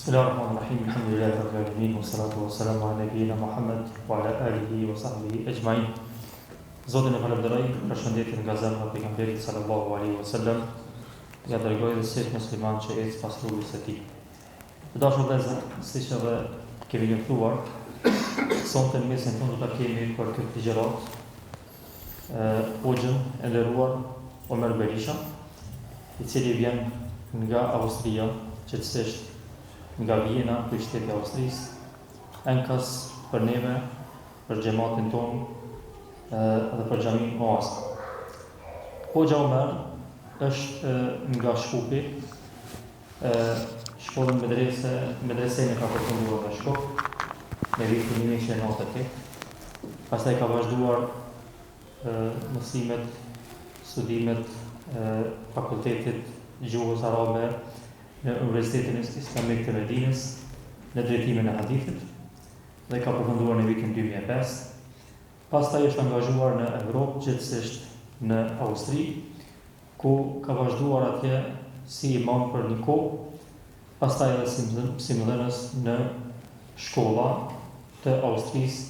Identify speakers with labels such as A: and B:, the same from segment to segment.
A: Bismillahirrahmanirrahim. Alhamdulillahi rabbil alamin wassalatu wassalamu ala nabiyyina Muhammad wa ala alihi wa sahbihi ajma'in. Zotin e falenderoj për shëndetjen nga zemra e pejgamberit sallallahu alaihi wasallam. Ja dërgoj dhe si musliman që ecë pas rrugës së tij. Të dashur vëllezër, siç edhe kemi njoftuar, sonte në mesin tonë do ta kemi për këtë ligjërat hoxhën e nderuar Omer Berisha, i cili vjen nga Austria, qëtësisht nga Vjena, për shteti Austrisë, enkas për neve, për xhamatin tonë dhe për xhamin Oasa. Hoxha Omer është nga Shkupi, shkollën medresen e ka përfunduar në Shkup, në vitin 1998. Pastaj ka vazhduar mësimet, studimet fakultetit gjuhës arabe në Universitetin Islamik të Medinës në drejtimin e hadithit dhe ka përfunduar në vitin 2005. Pastaj është angazhuar në Evropë, gjithsesi në Austri, ku ka vazhduar atje si imam për një kohë, pastaj edhe si mëdhënës në shkolla të Austrisë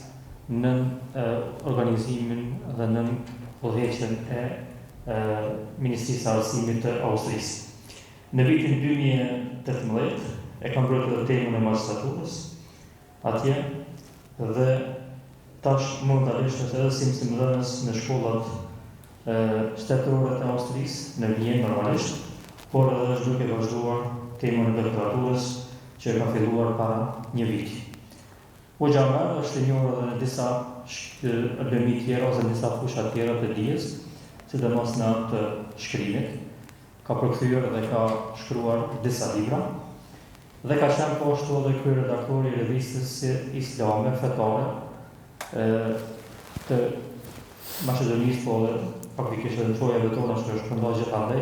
A: në organizimin dhe në udhëheqjen e Ministrisë së Arsimit të Austrisë. Në vitin 2018 e kam bërë edhe temën e magjistraturës atje dhe tash momentalisht është edhe si mëdhënës në shkollat shtetërore të Austrisë në Vjenë normalisht, por edhe është duke vazhduar temën e doktoraturës që ka filluar para një viti. Hoxha Omer është i njohur edhe në disa lëmi tjera ose në disa fusha tjera të dijes, sidomos në atë të shkrimit. Ka përkthyer dhe ka shkruar disa libra dhe ka qenë po ashtu edhe kryeredaktori i revistës islame fetare të Maqedonisë, po edhe faktikisht edhe çojave tona që është këndar gjithandaj,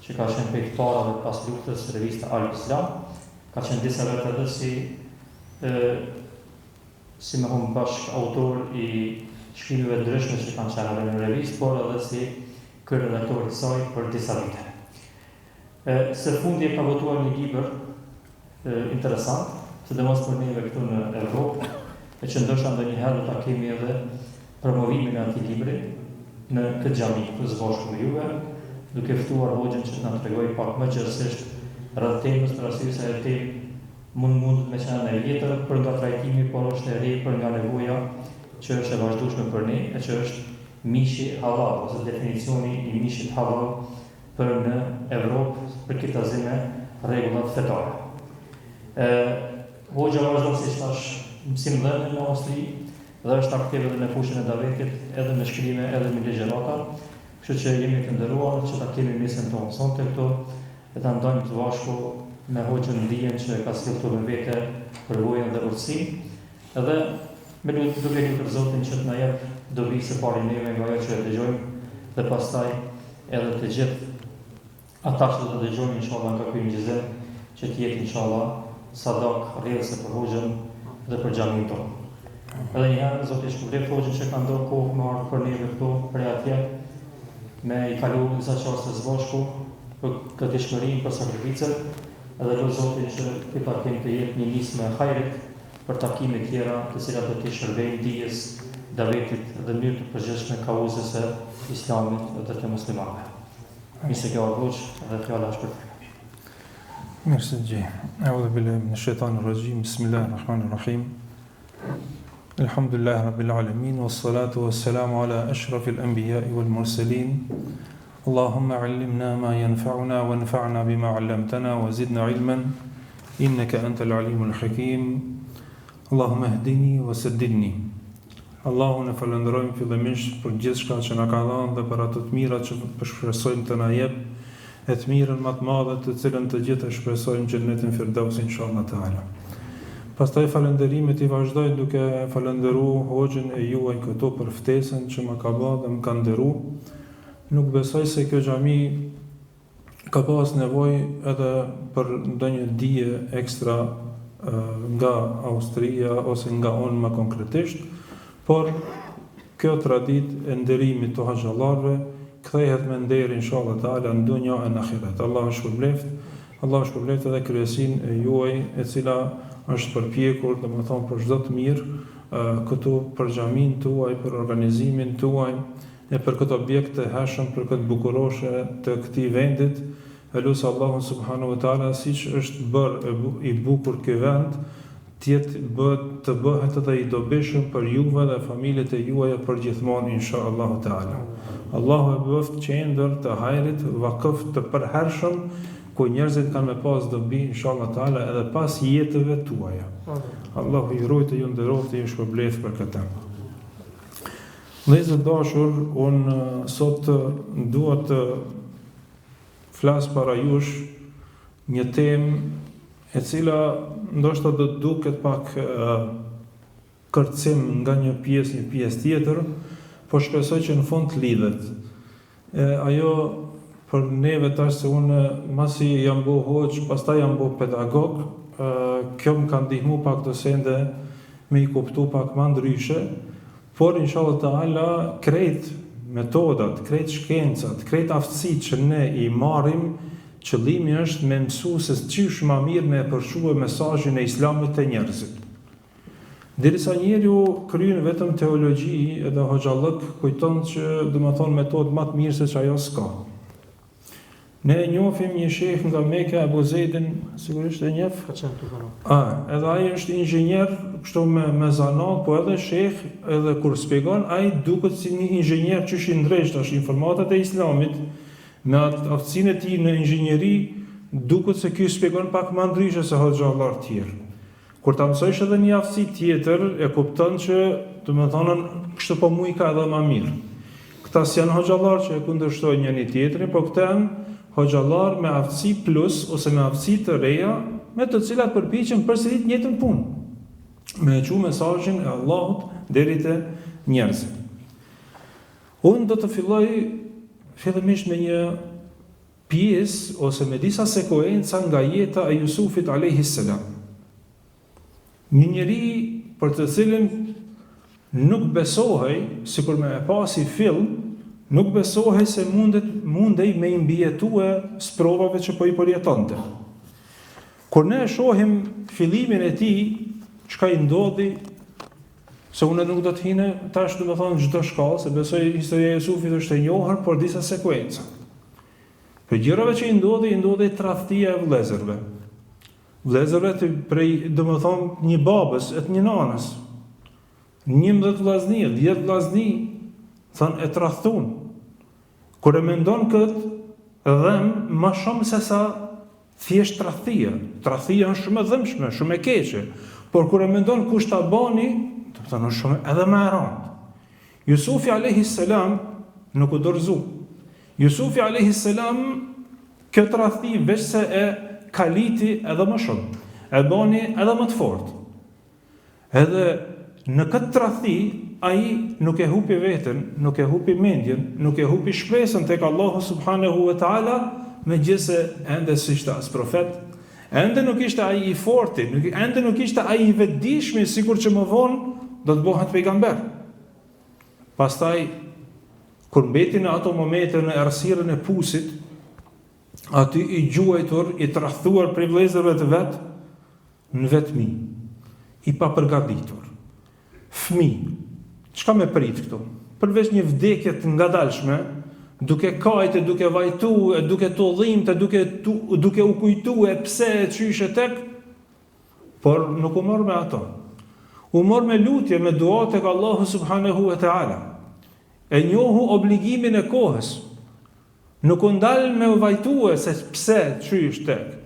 A: që ka qenë prej të parave pas luftës revista Al-Islam, ka qenë disa vetë edhe si me hum bashk autor i shkrimeve ndryshme që kanë qenë në revistë, por edhe si kryeredaktor i saj për disa vite. Së fundi e ka votuar një libër interesant, sidomos për neve këtu në Evropë, e që ndoshta ndonjëherë do ta kemi edhe promovimin e atij libri në këtë xhami ku zbashku me juve, duke ftuar hoxhën që na tregoj pak më gjithësisht rreth temës, për arsye se ajo temë mund me qenë e vjetër për nga trajtimi, por është e re për nga nevoja që është e vazhdueshme për ne, e që është mishi halal ose definicioni i mishit halal për në Evropë për këtë azime rregullat fetare. Hoxha vazhdon si thash mësim dhënë në Austri dhe është aktiv edhe në fushën e davetit, edhe me shkrime, edhe me ligjërata, kështu që jemi të nderuar që ta kemi mesën tonë sonte këtu e ta ndajmë të bashku me hoxhën Ndijen që ka sjellë me vete përvojën dhe urtësinë, edhe me duke lutur Zotin që të na jep dobi së pari neve nga ajo që e dëgjojmë dhe pastaj edhe të gjithë ata që do të dëgjojnë inshallah nga ky mëngjes, që të jetë inshallah sadak rrjedhse për hoxhën dhe për xhamin tonë. Edhe një herë Zoti e shpërblet hoxhën që ka ndonjë kohë më ardh për neve këtu për atje me i kalu disa çaste së bashku për këtë shmërinë, për sakrificën, edhe lutem Zotin që të takim të jetë një nismë e hajrit për takime të tjera, të cilat do të shërbejnë dijes, davetit dhe mënyrë të përgjithshme kauzës së Islamit dhe të muslimanëve. Mirë kjo hoxh dhe fjala është për ty.
B: Merci Xhi. A'udhu billahi minash shaitanir rajim. Bismillahir rahmanir rahim. Alhamdulillahi rabbil alamin wassalatu wassalamu ala ashrafil anbiya'i wal mursalin. Allahumma 'allimna ma yanfa'una wanfa'na bima 'allamtana wa zidna 'ilman innaka antal alimul hakim. Allahumma ihdini wa saddidni. Allahu në falenderojmë fillimisht për gjithë shka që na ka dhënë dhe për ato të mira që shpresojmë të na jep, e të mirën më të madhe të cilën të gjithë e shpresojmë xhennetin Firdaus inshallah taala. Pastaj falënderimet i vazhdoj duke falënderuar hoxhën e juaj këtu për ftesën që më ka bërë dhe më ka nderuar. Nuk besoj se kjo xhami ka pas nevojë edhe për ndonjë dije ekstra nga Austria ose nga unë më konkretisht, por kjo traditë e nderimit të hoxhallarëve kthehet me nder inshallah taala në dunjë e në ahiret. Allahu shpëlbeft Allah shpërblet edhe kryesin e juaj e cila është përpjekur, domethënë për çdo të mirë, këtu për xhamin tuaj, për organizimin tuaj, e për këtë objekt të hershëm, për këtë bukuroshe të këtij vendit. Elusë Allahun subhanahu wa taala, siç është bërë i bukur ky vend, të bëhet edhe i dobishëm për juve dhe familjet e juaja për gjithmonë inshallah taala. Allahu e bëft qendër të hajrit, vakëf të përhershëm, ku njerëzit kanë me pas dobi inshallah taala edhe pas jetëve tuaja. Allahu ju ruajtë, ju nderoftë, ju shpërblet për këtë. Vëllezër dashur, unë sot dua të flas para jush një temë e cila ndoshta do të duket pak kërcim nga një pjesë tjetër, por shpresoj që në fund të lidhet. Ajo për neve tash, se unë masi jam bo hoq, pastaj jam bo pedagog, kjo më ka ndihmu pak të sende me i kuptu pak ma ndryshe, por inshallah taala krejt metodat, krejt shkencat, krejt aftësit që ne i marrim, qëllimi është me mësu se çish më mirë me përshkruaj mesazhin e Islamit te njerëzit. Derisa njeriu kryen vetëm teologji edhe hoxhallëk, kujton që domethënë metodë më të mirë se ç'ajo s'ka. Ne njohim një sheh nga Mekka, Abu Zeidin, sigurisht e njeh. Edhe ai është inxhinier, kështu me zanat, po edhe sheh, edhe kur shpjegon, ai duket si një inxhinier që është i ndrejtë tash informatat e Islamit, me aftësinë e tij në inxhinieri, duket se ky shpjegon pak më ndryshe se hoxhallar të tjerë. Kur ta mësojsh edhe një aftësi tjetër, e kupton që, domethënë, kështu po mu i ka edhe më mirë. Këta s'janë hoxhallar që e kundërshtojnë njëri tjetrin, por këta janë hoxhallar me aftësi plus ose me aftësi të reja, me të cilat përpiqen përsërit në njëjtën punë, me çu mesazhin e Allahut deri te njerëzit. Unë do të filloj fillimisht me një pjesë ose me disa sekuenca nga jeta e Jusufit alayhis salam. Një njeri për të cilin nuk besohej, sikur me e pasi fill, nuk besohej se mundej me imbijetue sprovave që po i përjetonte. Kur ne shohim fillimin e tij, çka i ndodhi, se unë nuk do të hine tash domethënë çdo shkallë, se besoj historia e Jusufit është e njohur, por disa sekuenca. Për gjërave që i ndodhi tradhtia e vëllezërve. Vëllezërve të prej domethënë një babës e të një nanës. 11 vllazni, 10 vllazni, thënë e tradhtun. Kur e mendon këtë dhem më shumë se sa thjesht tradhtia. Tradhtia është shumë e dhëmshme, shumë e keqe, por kur e mendon kush ta bani, do të thonë shumë edhe më e rëndë. Jusufi alayhis salam nuk u dorëzu. Jusufi alayhis salam këtë tradhti veç se e kaliti edhe më shumë, e bani edhe më të fortë. Edhe në këtë tradhti ai nuk e hupi veten, nuk e hupi mendjen, nuk e hupi shpresën tek Allahu subhanahu wa taala, megjithëse ende s'ishte as profet, ende nuk ishte ai i fortë, ende nuk ishte ai i vetëdijshëm sikur që më vonë do të bëhet pejgamber. Pastaj kur mbeti në ato momente në errësirën e pusit, aty i gjuajtur, i tradhtuar prej vëllezërve të vet, në vetmi, i papërgatitur. Fëmijë, çka me prit këtu? Përveç një vdekje të ngadalshme, duke kajtë, duke vajtuar, duke tullimte, duke u kujtuar pse e çyshe tek, por nuk u mor me ato. U mor me lutje, me dua tek Allahu subhanahu wa taala. E njohu obligimin e kohës. Nuk u ndal me u vajtuar se pse çysh tek,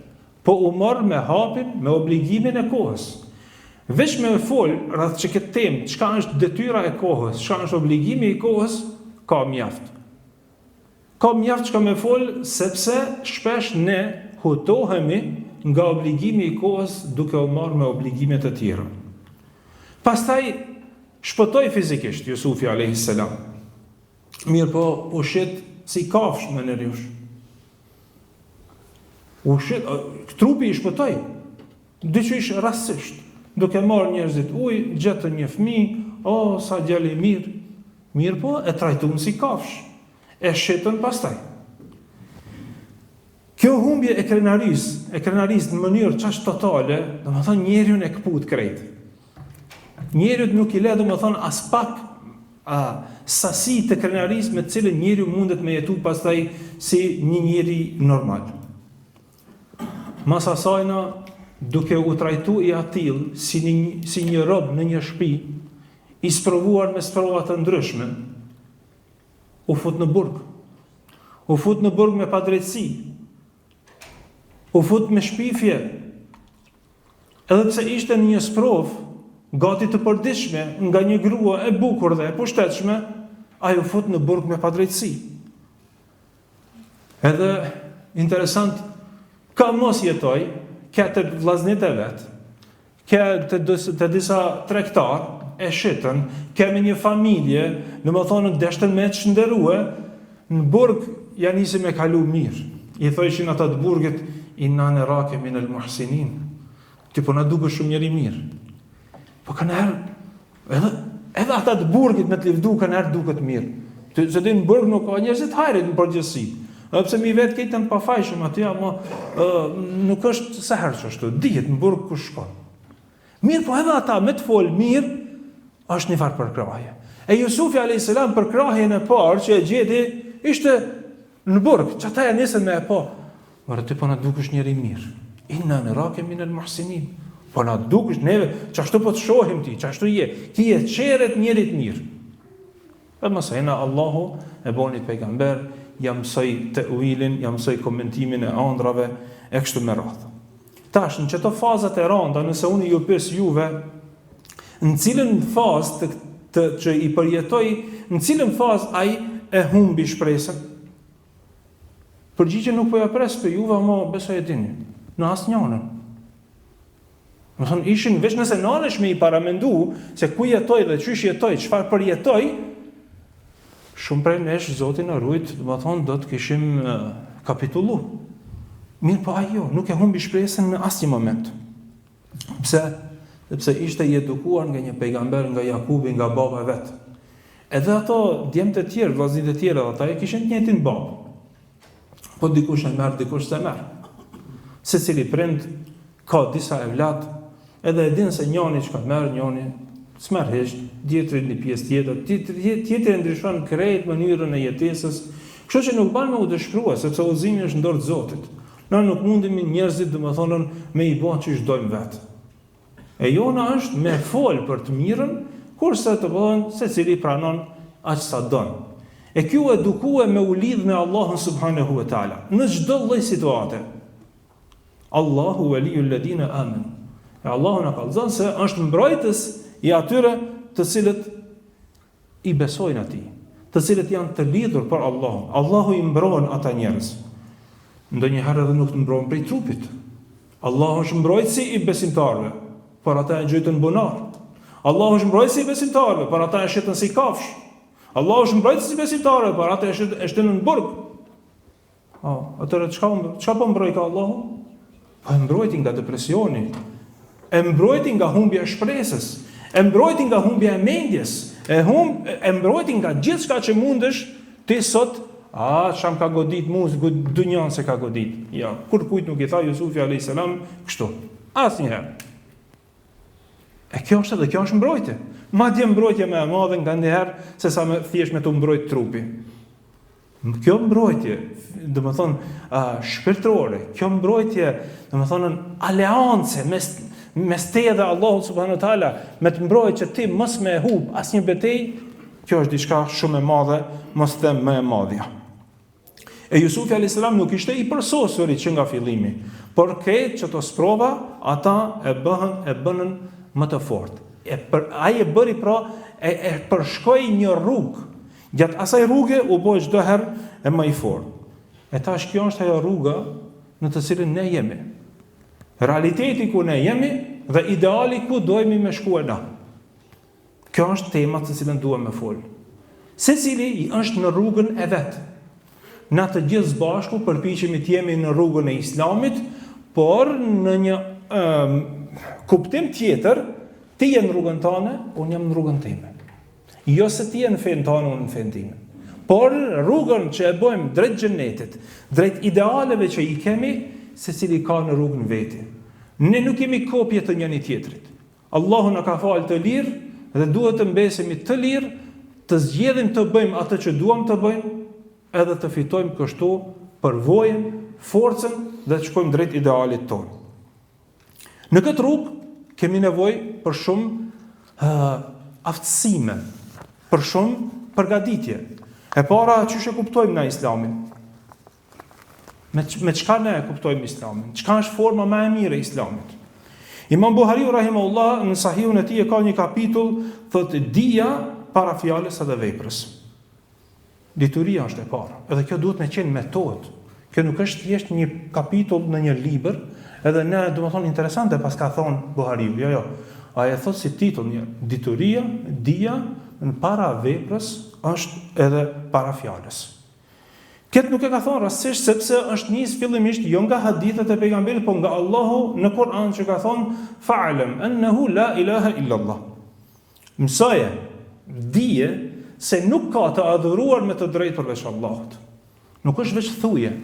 B: po u mor me hapin, me obligimin e kohës. Veç me fol rreth që këtë temë, çka është detyra e kohës, çka është obligimi i kohës, ka mjaft. Ka mjaft çka me fol, sepse shpesh ne hutohemi nga obligimi i kohës duke u marrë me obligimet e tjera. Pastaj shpëtoi fizikisht Jusufi alayhis salam. Mirë po, u shit si kafsh me neriush. U shit, trupi i shpëtoi. Dyqysh rastësisht. Duke marrë njerëzit ujë, gjetën një fëmijë, sa djalë i mirë. Mirë po, e trajtuan si kafsh. E shitën pastaj. Kjo humbje e krenarisë në mënyrë çast totale, domethënë njeriu e kaput krejt. Njeriu nuk I le domethënë as pak sasi të krenarisë me të cilën njeriu mundet me jetu pastaj si një njeri normal. Mas asajna, duke u trajtu I atill si një rob në një shtëpi, I sprovuar me sprova të ndryshme, u fut në burg. U fut në burg me padrejtësi. U fut me shpifje. Edhe pse ishte në një sprovë gati të përditshme nga një grua e bukur dhe e pushtetshme, ai u fut në burg me padrejtësi. Edhe interesant, ka mos jetoj, ka të vllaznit e vet, ka të disa tregtar e shitën, kemi një familje, domethënë deshtën me të shënderue, në burg ja nisi me kalu mirë. I thoshin ata të burgit, inna narake min al muhsinin. Ti po na dukesh shumë njeri mirë. Po kanë herë, edhe ata të burgit me të livdu kanë herë duket mirë. Se din në burg nuk ka njerëzit hajrit në përgjithësi. Edhe pse mi vetë këtën pafajshëm aty, ama nuk është se herë që ashtu, dihet në burg ku shkon. Mirë, po edhe ata me të folë mirë, është një farë përkraje. E Jusufi a.s. përkrahjen e parë që e gjeti, ishte në burg, që ata e nisën me e pa. Mërë ti po na dukesh njeri mirë. Inna narake min al muhsinin. Po na dukesh neve, çashtu po të shohim ti, çashtu je. Ti je çerret njerit mirë. Edhe mësojna Allahu e boni pejgamber, ja mësoj teulin, ja mësoj komentimin e ëndrave e kështu me radhë. Tash në çeto fazat e rënda, nëse unë ju pyes juve, në cilën fazë që I përjetoj, në cilën fazë ai e humbi shpresën? Përgjigje nuk po ja pres për juve, ama besoj e dini. Në asnjënën. Më thonë, ishin veç nëse nanesh me I paramendu se ku jetoj dhe qysh jetoj, çfarë përjetoj, shumë prej nesh Zoti na ruajt, më thonë, do të kishim kapitullu. Mirë po ajo, nuk e humbi shpresën në asnjë moment. Pse? Sepse ishte I edukuar nga një pejgamber, nga Jakubi, nga baba e vet. Edhe ato djemtë e tjerë, vllazërit e tjerë, ata e kishin të njëjtin babë. Po dikush e merr, dikush se merr. Secili prind ka disa evlat, edhe e din se njëri çka merr, njëri s'merr hiç, tjetri një pjesë tjetër, tjetri ndryshon krejt mënyrën e jetesës. Kështu që nuk ban me u dëshpërua, sepse udhëzimi është në dorë të Zotit. Na nuk mundemi njerëzit, domethënë, me I bën çish dojmë vet. E jona është me fol për të mirën, kurse të bëhen secili pranon aq sa don. E kjo edukue me u lidh me Allahun subhanahu wa taala në çdo lloj situate. Allahu waliyul ladina amanu. E Allahu na ka thënë se është mbrojtës I atyre të cilët I besojnë atij, të cilët janë të lidhur për Allahun. Allahu I mbron ata njerëz. Ndonjëherë edhe nuk të mbron prej trupit. Allahu është mbrojtësi I besimtarëve, por ata e gjojtën bunar. Allahu është mbrojtësi I besimtarëve, por ata e shitën si kafsh. Allahu është mbrojtësi I besimtarëve, por ata e shtyn në burg. Atëherë çka po mbrojë ka Allahu? Po e mbrojti nga depresioni, e mbrojti nga humbja e shpresës, e mbrojti nga humbja e mendjes, e mbrojti nga gjithçka që mundesh ti sot, çam ka godit mua, dunjan se ka godit. Ja, kur kujt nuk I tha Jusufi alayhis salam kështu. Asnjëherë. E kjo është mbrojtje. Madje mbrojtje më e madhe nganjëherë se sa më thjesht me të mbrojt trupi. Kjo mbrojtje, domethënë shpirtërore, kjo mbrojtje, domethënë aleance mes teje dhe Allahut subhanahu wa taala, me të mbrojtë që ti mos më e humb asnjë betejë, kjo është diçka shumë e madhe, mos them më e madhja. E Jusufi alayhis salam nuk ishte I përsosuri që nga fillimi, por këtë që të sprova, ata e bënën më të fortë. Ai e bëri pra, e përshkoi një rrugë. Gjatë asaj rruge u bë çdo herë e më I fortë. E tash kjo është ajo rruga në të cilën ne jemi. Realiteti ku ne jemi dhe ideali ku dojmë me shkuar na. Kjo është tema të cilën duam me fol. Secili është në rrugën e vet. Na të gjithë bashku përpiqemi të jemi në rrugën e Islamit, por në një kuptim tjetër, ti je në rrugën tënde, unë jam në rrugën time. Jo se ti je në fen tënde, unë në fen time. por rrugën që e bëjmë drejt xhenetit, drejt idealeve që i kemi, secili ka në rrugën veti. Ne nuk jemi kopje të njëri tjetrit. Allahu na ka falë të lirë dhe duhet të mbesemi të lirë, të zgjedhim të bëjmë atë që duam të bëjmë, edhe të fitojmë kështu përvojën, forcën dhe të shkojmë drejt idealit tonë. Në këtë rrugë kemi nevojë për shumë aftësime, për shumë përgatitje. E para, çish e kuptojmë na Islamin? Me çka ne e kuptojmë Islamin? Çka është forma më e mirë e Islamit? Imam Buhariu rahimahullah në Sahihun e tij ka një kapitull thotë dija para fjalës edhe veprës. Dituria është e para. Edhe kjo duhet me qenë metodë. Kjo nuk është thjesht një kapitull në një libër, edhe ne domethënë interesante pas ka thonë Buhariu. Jo. Ai e thot si titull një dituria, dija në para veprës është edhe para fjalës. Këtë nuk e ka thonë rastësisht sepse është nis fillimisht jo nga hadithet e pejgamberit, por nga Allahu në Kur'an që ka thonë fa'lam annahu la ilaha illa Allah. Mësoje, dije se nuk ka të adhuruar me të drejtë përveç Allahut. Nuk është veç thuje.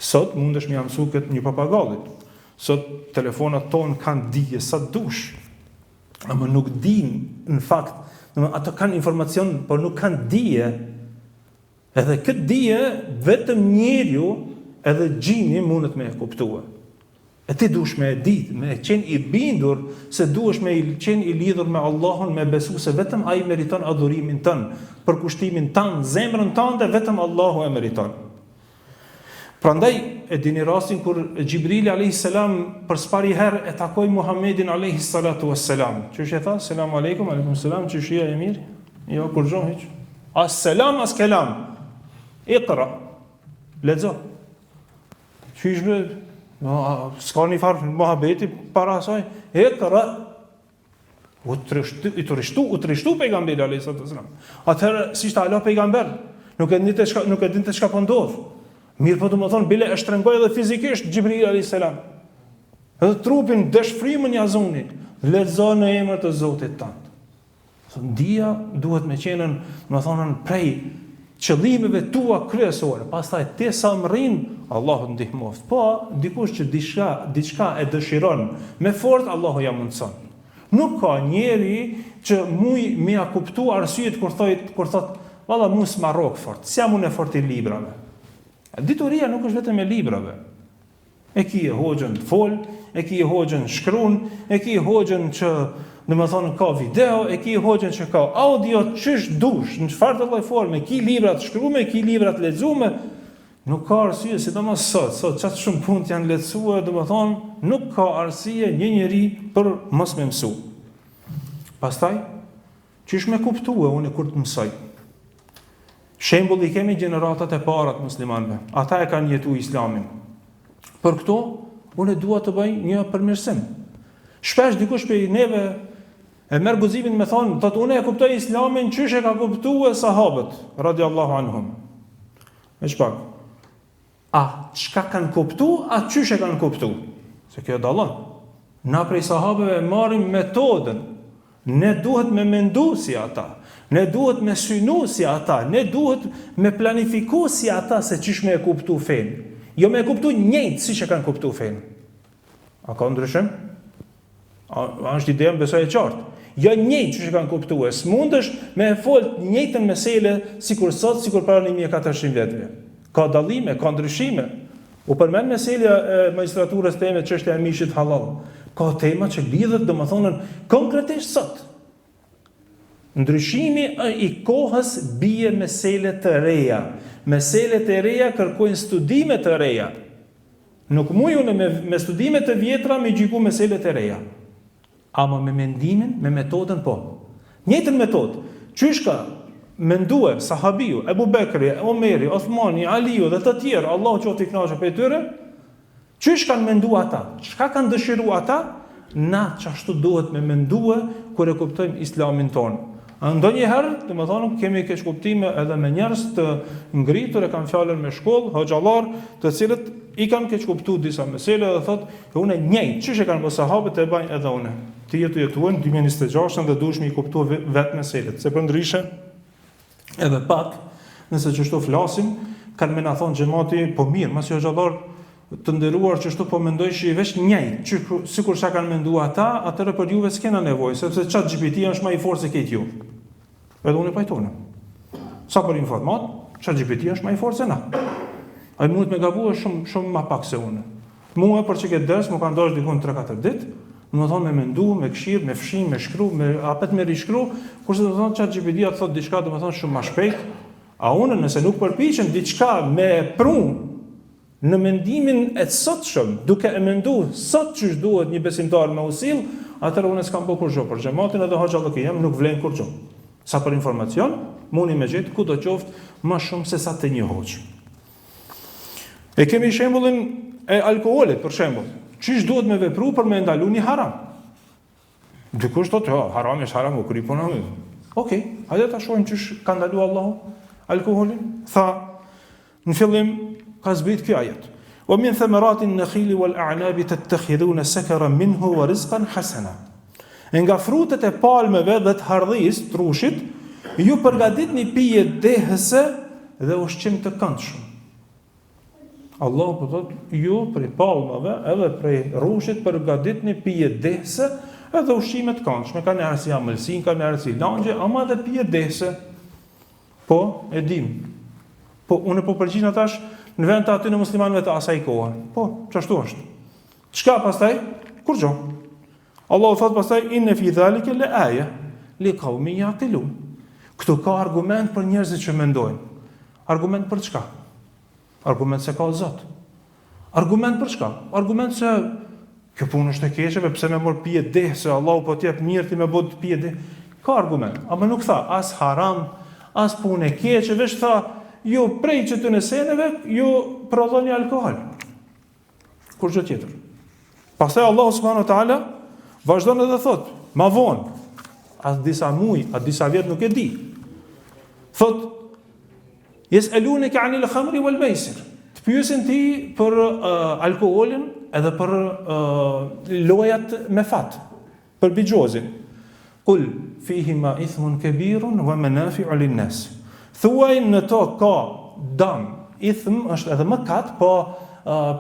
B: Sot mundesh më mësu këtë një papagallit. Sot telefonat tonë kanë dije sa dush. Ama nuk din në fakt, ato kanë informacion, por nuk kanë dije. Edhe këtë dije vetëm njeriu edhe gjini mundet me e kuptua. E ti duhesh me e ditë, me e qenë i bindur se duhesh me qenë i lidhur me Allahun, me besu se vetëm ai meriton adhurimin tënë, përkushtimin tënë, zemrën tënde dhe vetëm Allahu e meriton. Prandaj e dini rastin kur Gjibrili a.s. për spari herë e takoi Muhammedin a.s. Qysh e tha? Selam aleikum, aleikum selam, qyshia e mirë? Jo, kur gjon hiç. As-selam, as-kelam. Iqra. Lexo. Qysh be? S'ka një farë muhabeti para asaj. Iqra. U trishtu pejgamberi a.s. Atëherë si ishte Allah pejgamber, nuk e dinte çka po ndodh. Mirë po të më thonë, bile e shtrengoj edhe fizikisht Gjibril a.s. Edhe trupin, dëshfrimën jazuni, lexo në emër të Zotit tënd. Dija duhet me qenën, më thonën, prej qëllimeve tua kryesore. Pastaj ti sa më rrin, Allahu ndihmoft. Po, dikush që diçka e dëshiron me fort, Allahu ja mundson. Nuk ka njeri që mi a kuptu arsyet kur thot, valla mu s'ma rok fort, s'jam unë e fort i librave. Dituria nuk është vetëm e librave. E ki e hoxhën fol, e ki e hoxhën shkruan, e ki e hoxhën që domethënë ka video, e ki e hoxhën që ka audio, çish dush, në çfarë të lloj forme, ki libra të shkruame, ki libra të lexuame. Nuk ka arsye, sidomos sot çast shumë punë janë lecuar, domethënë nuk ka arsye një njeri për mos më mësu. Pastaj, çish më kuptua unë kur të mësoj. Shembull i kemi gjeneratat e para të muslimanëve. Ata e kanë jetuar Islamin. Për këto, unë dua të bëj një përmirësim. Shpesh dikush prej neve e merr guximin me thonë, thotë unë e kuptoj Islamin çysh e ka kuptuar sahabët radhiyallahu anhum. Me çfarë? A çka kanë kuptuar, a çysh e kanë kuptuar? Se kjo dallon. Na prej sahabëve marrim metodën. Ne duhet me mendu si ata. Ne duhet me synu si ata, ne duhet me planifiku si ata se çish me e kuptu fen. Jo me e kuptu njëjtë si që kanë kuptu fen. A ka ndryshim? A është ideja më besoj e qartë. Jo njëjtë që kanë kuptu e s'mundesh me e folë njëjtën mesele sikur sot, sikur para 1400 vjetëve. Ka dallime, ka ndryshime. U përmend meselja e magjistraturës teme çështja e mishit halal. Ka tema që lidhet domethënë konkretisht sot. Ndryshimi i kohës bie mesele të reja. Meselet e reja kërkojnë studime të reja. Nuk mujune me studime të vjetra me gjyku meselet e reja. Ama me mendimin, me metodën po. Njëjtën metodë. Qysh ka mendue sahabiu, Ebu Bekri, Omeri, Othmani, Aliu dhe të tjerë, Allah qoftë i kënaqur prej tyre, qysh kanë menduar ata? Çka kanë dëshiruar ata? Na çashtu duhet me mendue kur e kuptojmë Islamin tonë. Ndonjëherë, domethënë kemi keq kuptime edhe me njerëz të ngritur e kanë fjalën me shkollë, hoxhallar, të cilët i kanë keq kuptuar disa mesele dhe thotë, unë njëjtë, çish e kanë bërë sahabët e bëjnë edhe unë. Ti jetuan 2026 dhe duhesh me i kuptuar vetë meselet, se për ndryshe edhe pak Nëse çështo flasim, kanë më na thon xhamati, po mirë, mos jo xhallar të nderuar çështo po mendoj që i vesh njëjtë, sikur sa kanë menduar ata, atëherë për juve s'kena nevojë, sepse ChatGPT është më i fortë se këtë ju. Edhe unë pajtona. Sa për informat, ChatGPT është më i fortë se na. Ai mund të më gabojë shumë më pak se unë. Mua për çka dës, më kanë dashur dikon 3-4 ditë, do të thonë me mendu, me këshill, me fshim, me shkruaj, me apet me rishkruaj, kurse do të thonë ChatGPT atë thotë diçka, do të thonë shumë më shpejt. A unë nëse nuk përpiqem diçka me prunë në mendimin e sotshëm, duke e menduar sot ç'është duhet një besimtar me usill, atëherë unë s'kam bërë kurrë për xhamatin edhe hoxhallahu që jam nuk vlen kurrë. Sa për informacion, mundi me gjetë kudo qoftë më shumë se sa të një hoxh. E kemi shembullin e alkoolit për shembull. Çish duhet me vepru për me ndalu një haram? Dikush thotë, haram është haram, u kri puna më. Okej, hajde ta shohim çish ka ndalu Allahu alkoolin. Tha në fillim ka zbrit kjo ajet. Wa min thamaratin nakhili wal a'nabi tattakhiduna sakaran minhu wa rizqan hasana. Nga frutet e palmeve dhe të hardhis, trushit, ju përgatitni pije dehëse dhe ushqim të këndshëm. Allah po thot, ju prej palmave edhe prej rushit përgatitni pije dehëse edhe ushqime të këndshme. Ka njerëz si amëlsin, ka njerëz si langje, ama edhe pije dehëse. Po, e dim. Po, unë po përgjigj atash në vend të aty në muslimanëve të asaj kohe. Po, çashtu është. Çka pastaj? Kurrë. Allahu thot pastaj inna fi zalika la aya li qaumin yaqilun. Këtu ka argument për njerëzit që mendojnë. Argument për çka? Argument se ka Zot. Argument për çka? Argument se kjo punë është e keqe, pse më mor pije deh se Allahu po t'jep mirë ti më bë pije deh. Ka argument, ama nuk tha as haram, as punë e keqe, veç tha ju prej që të nëseneve, ju prodhoni alkohol. Kur gjë tjetër. Pastaj Allahu subhanahu wa taala vazhdon edhe thot, ma vonë, as disa muj, as disa vjet nuk e di. Thot, yes'alunaka 'anil khamri wal maisir. Të pyesin ti për alkoolin edhe për lojat me fat, për bigjozin. Qul fihima ithmun kabirun wa manafi'u lin-nas. Thuaj në to ka dëm, ithm është edhe mëkat, po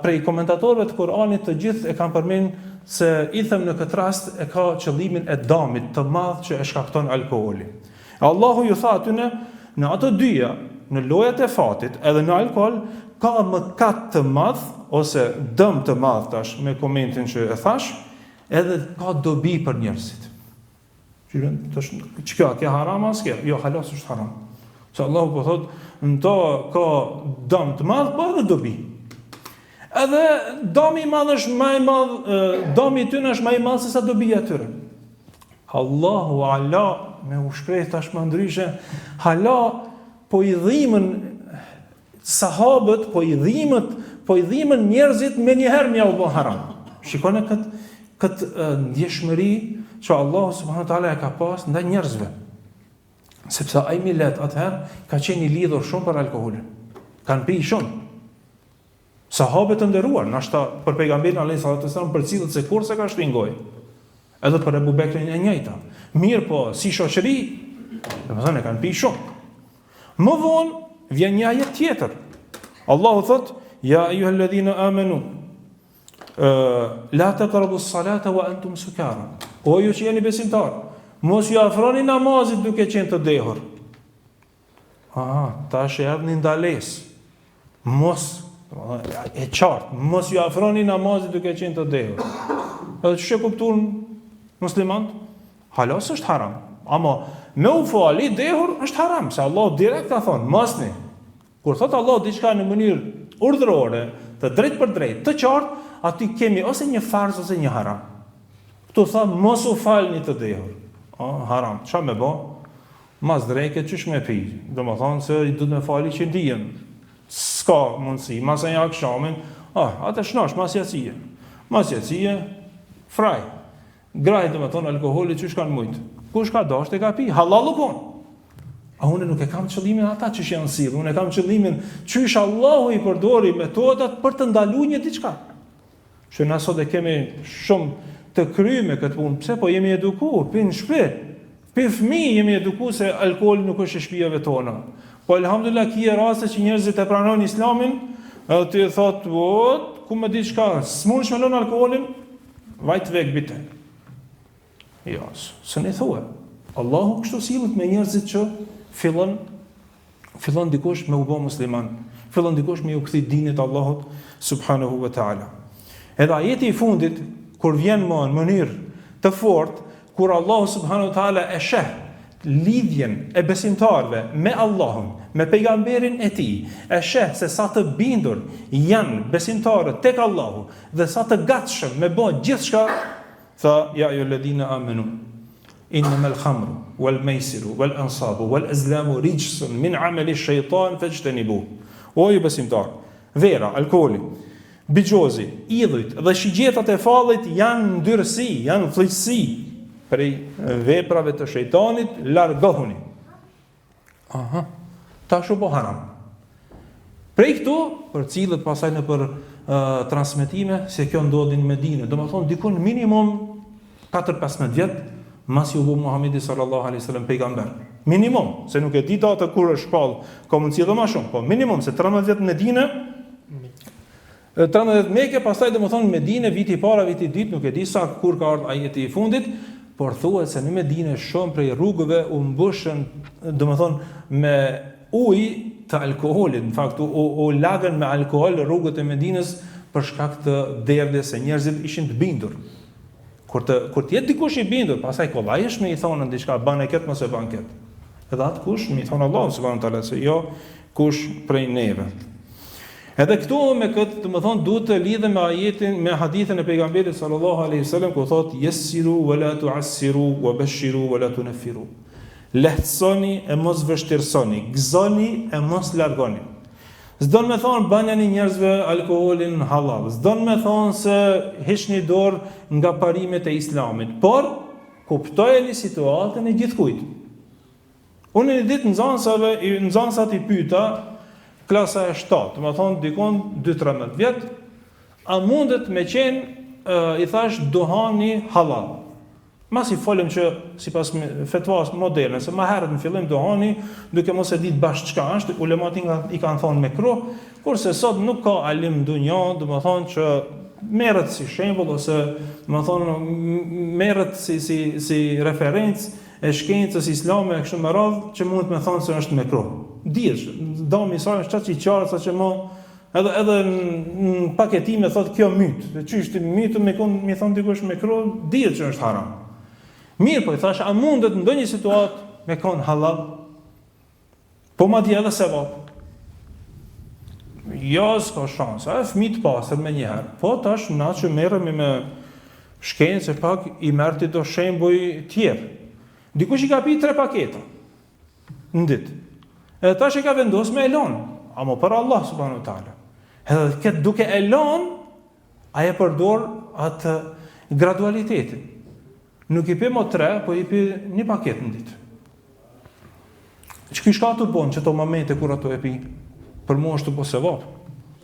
B: prej komentatorëve të Kuranit të gjithë e kanë përmend se ithm në këtë rast e ka qëllimin e dëmit të madh që e shkakton alkooli. Allahu ju tha atyne në ato dyja, në lojat e fatit edhe në alkool, ka mëkat të madh ose dëm të madh tash me komentin që e thash, edhe ka dobi për njerëzit. Çka ke haram as ke? Jo, halas është haram. Se Allahu po thot, në to ka dëm të madh, po edhe dobi. Edhe dëmi i madh është më i madh, dëmi i tyre është më i madh se sa dobia e tyre. Allahu ala me u shpreh tash më ndryshe, hala po i dhimën sahabët, po i dhimën njerëzit me njëherë mja u bë haram. Shikone këtë ndjeshmëri që Allah subhanahu wa taala e ka pas ndaj njerëzve. Sepse ai millet atëherë ka qenë i lidhur shumë për alkoolin. Kanë pi shumë. Sahabët të nderuar, nashta për pejgamberin alayhis salam për cilët se kurse ka shtingoj. Edhe për Abu Bekrin e njëjta. Mirë po, si shoqëri, domethënë kanë pi shumë. Më vonë vjen një ajet tjetër. Allahu thot: "Ya ayyuhalladhina amanu, la taqrabu as-salata wa antum sukara." O ju që jeni besimtar, mos ju afroni namazit duke qenë të dehur. Tash erdhi një ndalesë. Mos e qartë, mos ju afroni namazit duke qenë të dehur. Edhe ç'e kupton muslimant? Halas është haram. Ama me u fali dehur është haram, se Allah direkt ka thonë, mosni. Kur thot Allah diçka në mënyrë urdhërore, të drejtë për drejtë, të qartë, aty kemi ose një farz ose një haram. Këtu tha mos u falni të dehur. Haram. Ç'a më bë? Mas drejke çish me pi. Domethënë se i duhet me fali që dijen. S'ka mundsi, mas e akşamën, atë shnosh mas jacie. Mas jacie fraj. Graj domethënë alkooli çish kanë mujt. Kush ka dashur të ka pi, halal u kon. A unë nuk e kam qëllimin ata që janë sill, unë e kam qëllimin çish Allahu i përdori metodat për të ndaluar një diçka. Që na sot e kemi shumë të kryme këtë punë. Pse po jemi edukuar, pin shpe. Pi fëmijë jemi edukuar se alkooli nuk është e shtëpive tona. Po alhamdulillah kia raste që njerëzit e pranojnë Islamin, edhe ti thot, ku më di çka, s'mund të lën alkoolin, vajt vek bite. Jo, s'e thua. Allahu kështu sillet me njerëzit që fillon dikush me u bë musliman, fillon dikush me u kthy dinit Allahut subhanahu wa taala. Edhe ajeti i fundit kur vjen më në mënyrë të fortë, kur Allahu subhanahu wa taala e sheh lidhjen e besimtarëve me Allahun, me pejgamberin e tij, e sheh se sa të bindur janë besimtarët tek Allahu dhe sa të gatshëm me bë gjithçka, tha ja ayyuhalladhina amanu innamal khamru wal maisiru wal ansabu wal azlamu rijsun min amali shaytan fajtanibu. O ju besimtar, vera, alkooli, bigjozi, idhujt dhe shigjetat e fallit janë ndyrësi, janë fllësi prej veprave të shejtanit, largohuni. Tash u bë haram. Prej këtu, për cilët pasaj në për transmetime, se kjo ndodhin në Medinë, do më thonë dikun minimum 4-15 vjet, mas ju bu Muhamedi sallallahu alaihi wasallam pejgamber. Minimum, se nuk e di data kur është shpall, ka mundësi edhe më shumë, po minimum se 13 vjet në Medinë, 13 Mekë, pastaj do më thonë Medinë viti i parë, viti i dytë, nuk e di sa kur ka ardhur ajeti i fundit, por thuhet se në Medinë shumë prej rrugëve u mbushën, do më thonë me ujë të alkoolit, në fakt u lagën me alkool rrugët e Medinës për shkak të derdhjes se njerëzit ishin të bindur. Kur të jetë dikush i bindur, pastaj kollajsh me i thonë diçka, ban e këtë mos e ban këtë. Edhe atë kush mi thonë Allahu subhanahu wa taala se jo kush prej neve. Edhe këtu me këtë, do të thonë, duhet të lidhem me ajetin, me hadithin e pejgamberit sallallahu alaihi wasallam ku thotë yassiru wa la tu'assiru wa bashiru wa la tunfiru. Lehtësoni e mos vështirësoni, gëzoni e mos largoni. S'don me thonë banjani njerëzve alkoolin halal, s'don me thonë se heqni dorë nga parimet e Islamit, por kuptojeni situatën e gjithkujt. Unë një ditë nxënësat i pyeta klasa e 7, më thonë dikon 2-13 vjet, a mundet me qenë i thash duhani halal. Mas i folëm që sipas fetuas moderne, se më herët në fillim duhani, duke mos e ditë bashkë çka është, ulemat i kanë thonë mekruh, kurse sot nuk ka alim dunja, do të thonë që merret si shembull ose do të thonë merret si referencë e shkencës islame kështu me radhë që mund të më thonë se është mekruh. Dihet, dami i saj është çaq i qartë sa që më edhe në paketime thotë kjo myt. Ç'është mytë me thon dikush mekruh, dihet që është haram. Mirë, po i thash, a mundet në ndonjë situatë me konë halal? Po ma di edhe sevap. Jo, s'ka shansa, e fëmijë të pastër me njëherë. Po tash, na që merremi me shkencë pak, i merrti do shembuj tjerë. Dikush i ka pi 3 paketa në ditë. Edhe tash e ka vendosur me elon, ama për Allah subhanahu wa taala. Edhe këtë duke elon, ai e përdor atë gradualitetin. Nuk i pi më 3, po i pi 1 paketë në ditë. Që kish ka të bon që to momente kur ato e pi, për mua është të po sevap.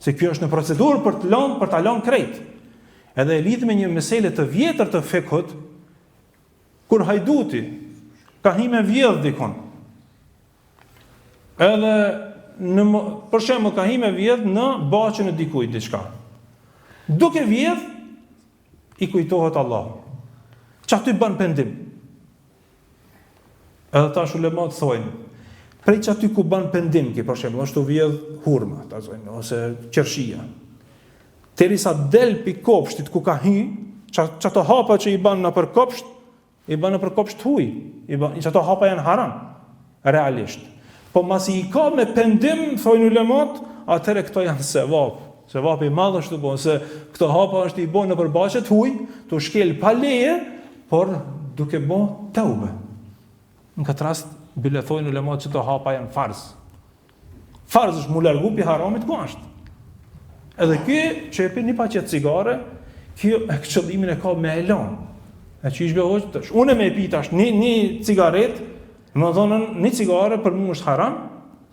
B: Se kjo është në procedurë për ta lënë krejt. Edhe e lidh me një mesele të vjetër të fekut, kur hajduti ka hi me vjedh dikon. Edhe për shembull ka hi me vjedh në baqën e dikujt diçka. Duke vjedh i kujtohet Allahu. Që aty bën pendim. Edhe tash ulemat thojnë, prej që aty ku bën pendim, ki për shembull, është të vjedh hurma, ta thojnë, ose qershia. Derisa del pi kopshtit ku ka hy, që ato hapa që i bën nëpër kopsht, i bën nëpër kopsht huj, që ato hapa janë haram, realisht. Po masi i ka me pendim, thojnë ulemat, atëre këto janë sevap. Sevap i madh është të bon, se këto hapa është i bon nëpër baqet huj, të shkel pa leje, por duke bo teube. Në këtë rast, bile thojnë ulemat që të hapa janë farz. Farz është mu largu pi haramit ku ashtë. Edhe kjo që e pi 1 paqet cigare, kjo e qëllimin e ka me elon. E që ishbe hoqë tash. Unë me e pi tash një cigaret, më thonën 1 cigare për mu është haram,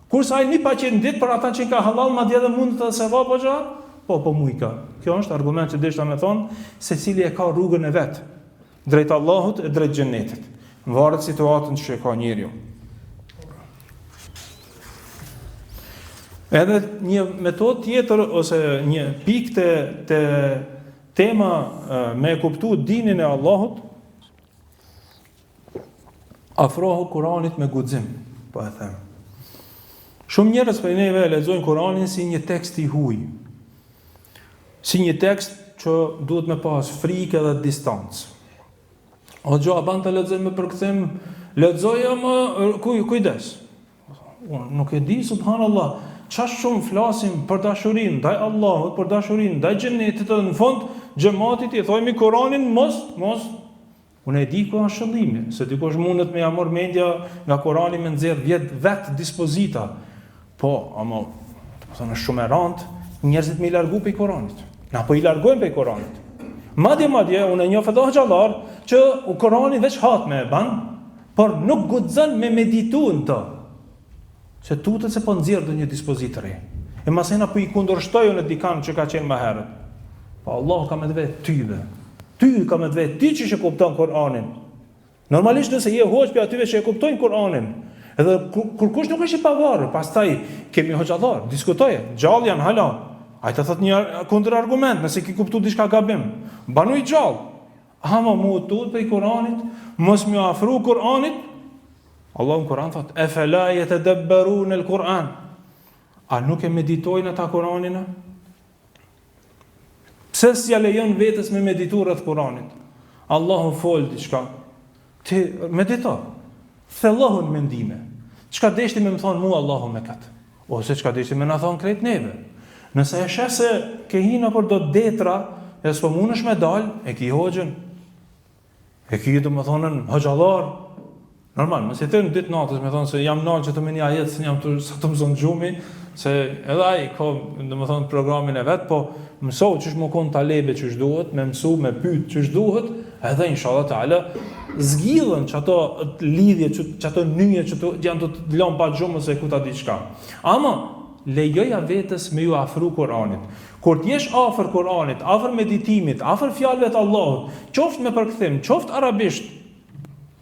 B: kurse ai 1 paqet në ditë për ata që ka halal, ma dje dhe mund të sevap po gjatë, po mu i ka. Kjo është argument që deshta me thonë, se cili e ka rrugën e vetë. Drejt Allahut e drejt xhenetit. Varet situatën që ka njeriu. Edhe një metodë tjetër ose një pikë të tema me kuptu dinin e Allahut, afrohu Kuranit me guxim, po e them. Shumë njerëz për neve lexojnë Kuranin si një tekst i huaj. Si një tekst që duhet me pas frikë dhe distancë. O gjo, a ban të lexoj me përkthim, lexoja më kujdes. Unë nuk e di, subhanallah, çfarë shumë flasim për dashurinë ndaj Allahut, për dashurinë ndaj xhenetit, dhe në fund xhamatit i thojmë Kur'anin mos. Unë e di ku është shëllimi, se dikush mundet me marr mendja nga Kur'ani me nxjerr 10 vet dispozita. Po, ama thonë shumë e rëndë njerëzit me i largu prej Kur'anit. Na po i largojmë prej Kur'anit. Madje unë e njoh edhe xhallar që Kur'ani veç hatme e ban, por nuk guxon me medituën të. Se tutet se po nxjerr do një dispozitë re. E masena po i kundërshtojën e dikan që ka qenë më herët. Po Allah ka me të vetë tyve. Ty ka me të vetë ty që kupton Kur'anin. Normalisht nëse je hoç për atyve që e kuptojnë Kur'anin, edhe kur kush nuk është i pavarur, pastaj kemi hoxhallar, diskutoje, gjallë janë hala. Ai të thot një kundërargument, nëse ki kuptu diçka gabim. Banuj gjallë. Ama mu tut për Kur'anit, mos më afru Kur'anit. Allahu në Kur'an thot, e fela yatadabbaruna al-Qur'an. A nuk e meditojnë ata Kur'anin? Pse s'ja lejon vetes me meditu rreth Kur'anit? Allahu fol diçka. Ti medito. Thellahun mendime. Çka deshti me më thon mua Allahu me kat? Ose çka deshti me na thon krejt neve? Nëse e sheh se ke hina për do detra, e s'po mundesh me dal, e ki hoxhën. E ki domethënë hoxhallar. Normal, mos e them ditë natës me thonë se jam nalë që të meni ajet, se jam të mëson gjumi, se edhe ai ka domethënë programin e vet, po mësoj çish më kon talebe çish duhet, me mësu, me pyet çish duhet, edhe inshallah taala zgjidhen çato lidhje, çato nyje që janë të lëm pa gjumë se ku ta di çka. Ama lejoja vetes me ju afru Kur'anit. Kur t'jesh afër Kur'anit, afër meditimit, afër fjalëve të Allahut, qoftë me përkthim, qoftë arabisht,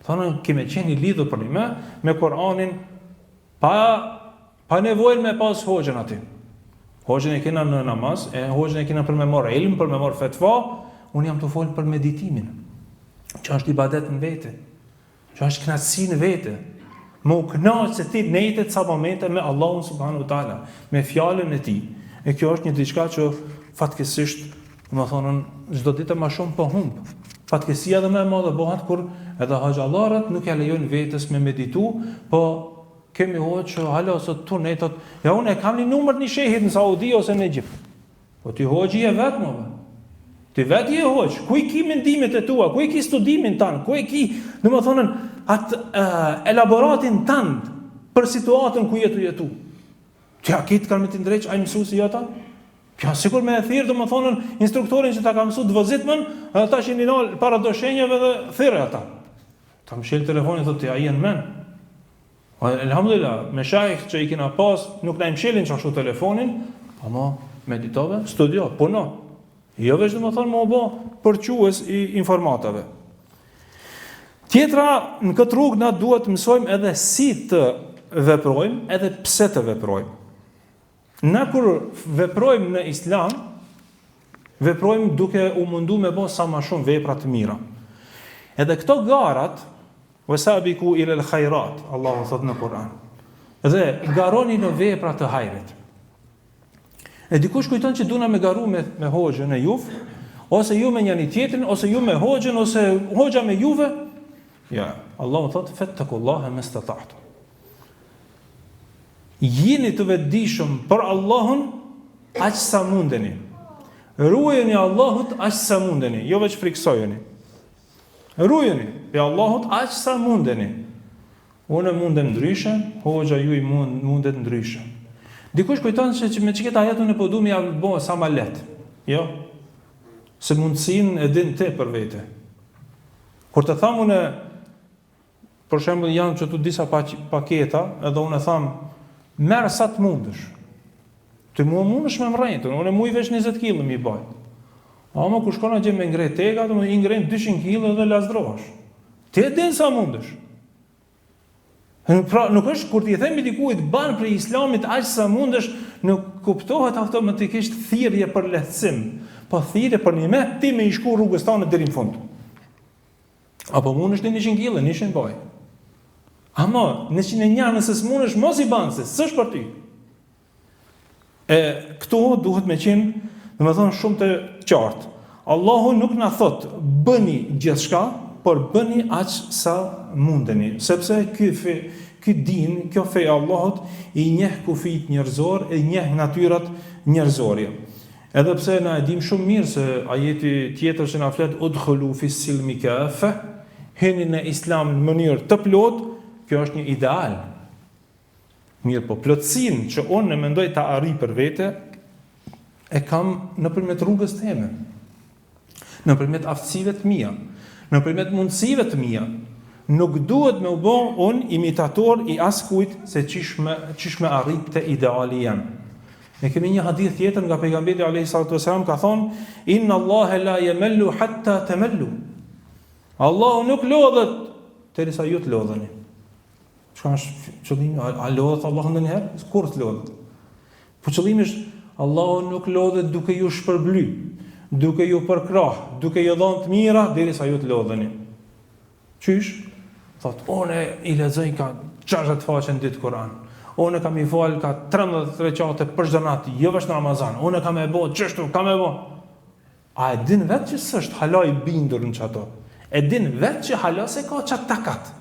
B: thonë kemi qenë lidhur për me Kur'anin pa nevojë me pas hoxhën aty. Hoxhën e kena në namaz, hoxhën e kena për me marr ilm, për me marr fetva, unë jam të fol për meditimin. Që është ibadet në vete, që është kënaqësi në vete. Më u kënaq se ti nejtet sa momente me Allahun subhanahu wa taala, me fjalën e tij. E kjo është një diçka që fatkeqësisht, domethënë çdo ditë më shumë po humb. Fatkeqësia edhe më e madhe bëhet kur edhe hoxhallarët nuk ja lejojnë vetes me meditu, po kemi hoxh hala ose tunetot, ja unë e kam një numër një shehit në Saudi ose në Egjipt. Po ti hoxhi je vetë më. Ti vetë je hoxh, ku i ki mendimet e tua, ku i ki studimin tan, ku i ki, domethënë atë elaboratin tan për situatën ku jetu. Ti a kit kanë me të drejtë ai mësuesi jota? Pja sikur me e thirr domethënë instruktorin që ta ka mësuar dvozitmën, edhe tash i nal para do shenjave dhe thirrë ata. Ta mshël telefonin thotë ai janë men. Elhamdulillah, me shajh që i kena pas, nuk na mshëlin çashtu telefonin, ama meditove, studio, puno. Jo vetëm domethënë më u bë përques i informatave. Tjetra në këtë rrugë na duhet të mësojmë edhe si të veprojmë, edhe pse të veprojmë. Na kur veprojmë në Islam, veprojmë duke u mundu me bë sa më shumë vepra të mira. Edhe këto garat, wasabiku ila al-khairat, Allahu thot në Kur'an. Dhe garoni në vepra të hajrit. E dikush kujton që duna me garu me hoxhën e juve, ose ju me njëri tjetrin, ose ju me hoxhën, ose hoxha me juve. Ja, Allahu thot fattakullaha mastata'tum. Jini të vetëdijshëm për Allahun aq sa mundeni. Ruajeni Allahut aq sa mundeni, jo veç friksojeni. Ruajeni pe Allahut aq sa mundeni. Unë mundem ndryshe, hoxha ju i mundet ndryshe. Dikush kujton se me çiket ajetun e po duam ja bëj sa më lehtë. Jo. Se mundsinë e din ti për vete. Kur të tham unë për shembull janë këtu disa paketa, edhe unë tham merë sa të mundësh. Ti mua mundesh me mrejtën, unë muj veç 20 kg mi baj. Ama ku shkona gjë me ngre tega, do më ngren 200 kg dhe lazdrohesh. Ti e din sa mundesh. Pra nuk është kur ti themi dikujt ban për Islamit aq sa mundesh, nuk kuptohet automatikisht thirrje për lehtësim, po thirrje për nimet ti me i shku rrugës tonë deri në fund. Apo mundesh ti 100 kg, 100 baj. Ama 101 nëse s'mundesh mos i ban se s'është për ty. Këto duhet me qenë, domethënë shumë të qartë. Allahu nuk na thot bëni gjithçka, por bëni aq sa mundeni, sepse ky din, kjo fe e Allahut i njeh kufijt njerëzor, i njeh natyrat njerëzore. Edhe pse na e dim shumë mirë se ajeti tjetër që na flet udkhulu fi silmi kafa, hini në Islam në mënyrë të plot, kjo është një ideal. Mirë, po plotësinë që unë e mendoj ta arrij për vete, e kam nëpërmjet rrugës time, nëpërmjet aftësive të mia, nëpërmjet mundësive të mia. Nuk duhet me u bë unë imitator i askujt se çish me arrit te ideali jam. Ne kemi një hadith tjetër nga pejgamberi alayhi salatu wasalam ka thonë: Inna Allaha la yamallu hatta tamallu. Allahu nuk lodhet derisa ju të lodheni. Çka është qëllimi? A lodhet Allahu ndonjëherë? Kur të lodhet? Po qëllimi është Allahu nuk lodhet duke ju shpërbly, duke ju përkrah, duke ju dhënë të mira derisa ju të lodheni. Qysh? Thot, unë i lexoj ka 60 faqe në ditë Kur'an. Unë kam i fal ka 13 recate për çdo natë, jo vetëm në Ramazan. Unë kam e bë çështu, kam e bë. A e din vetë që s'është hala i bindur në çato? E din vetë që hala se ka çat takat.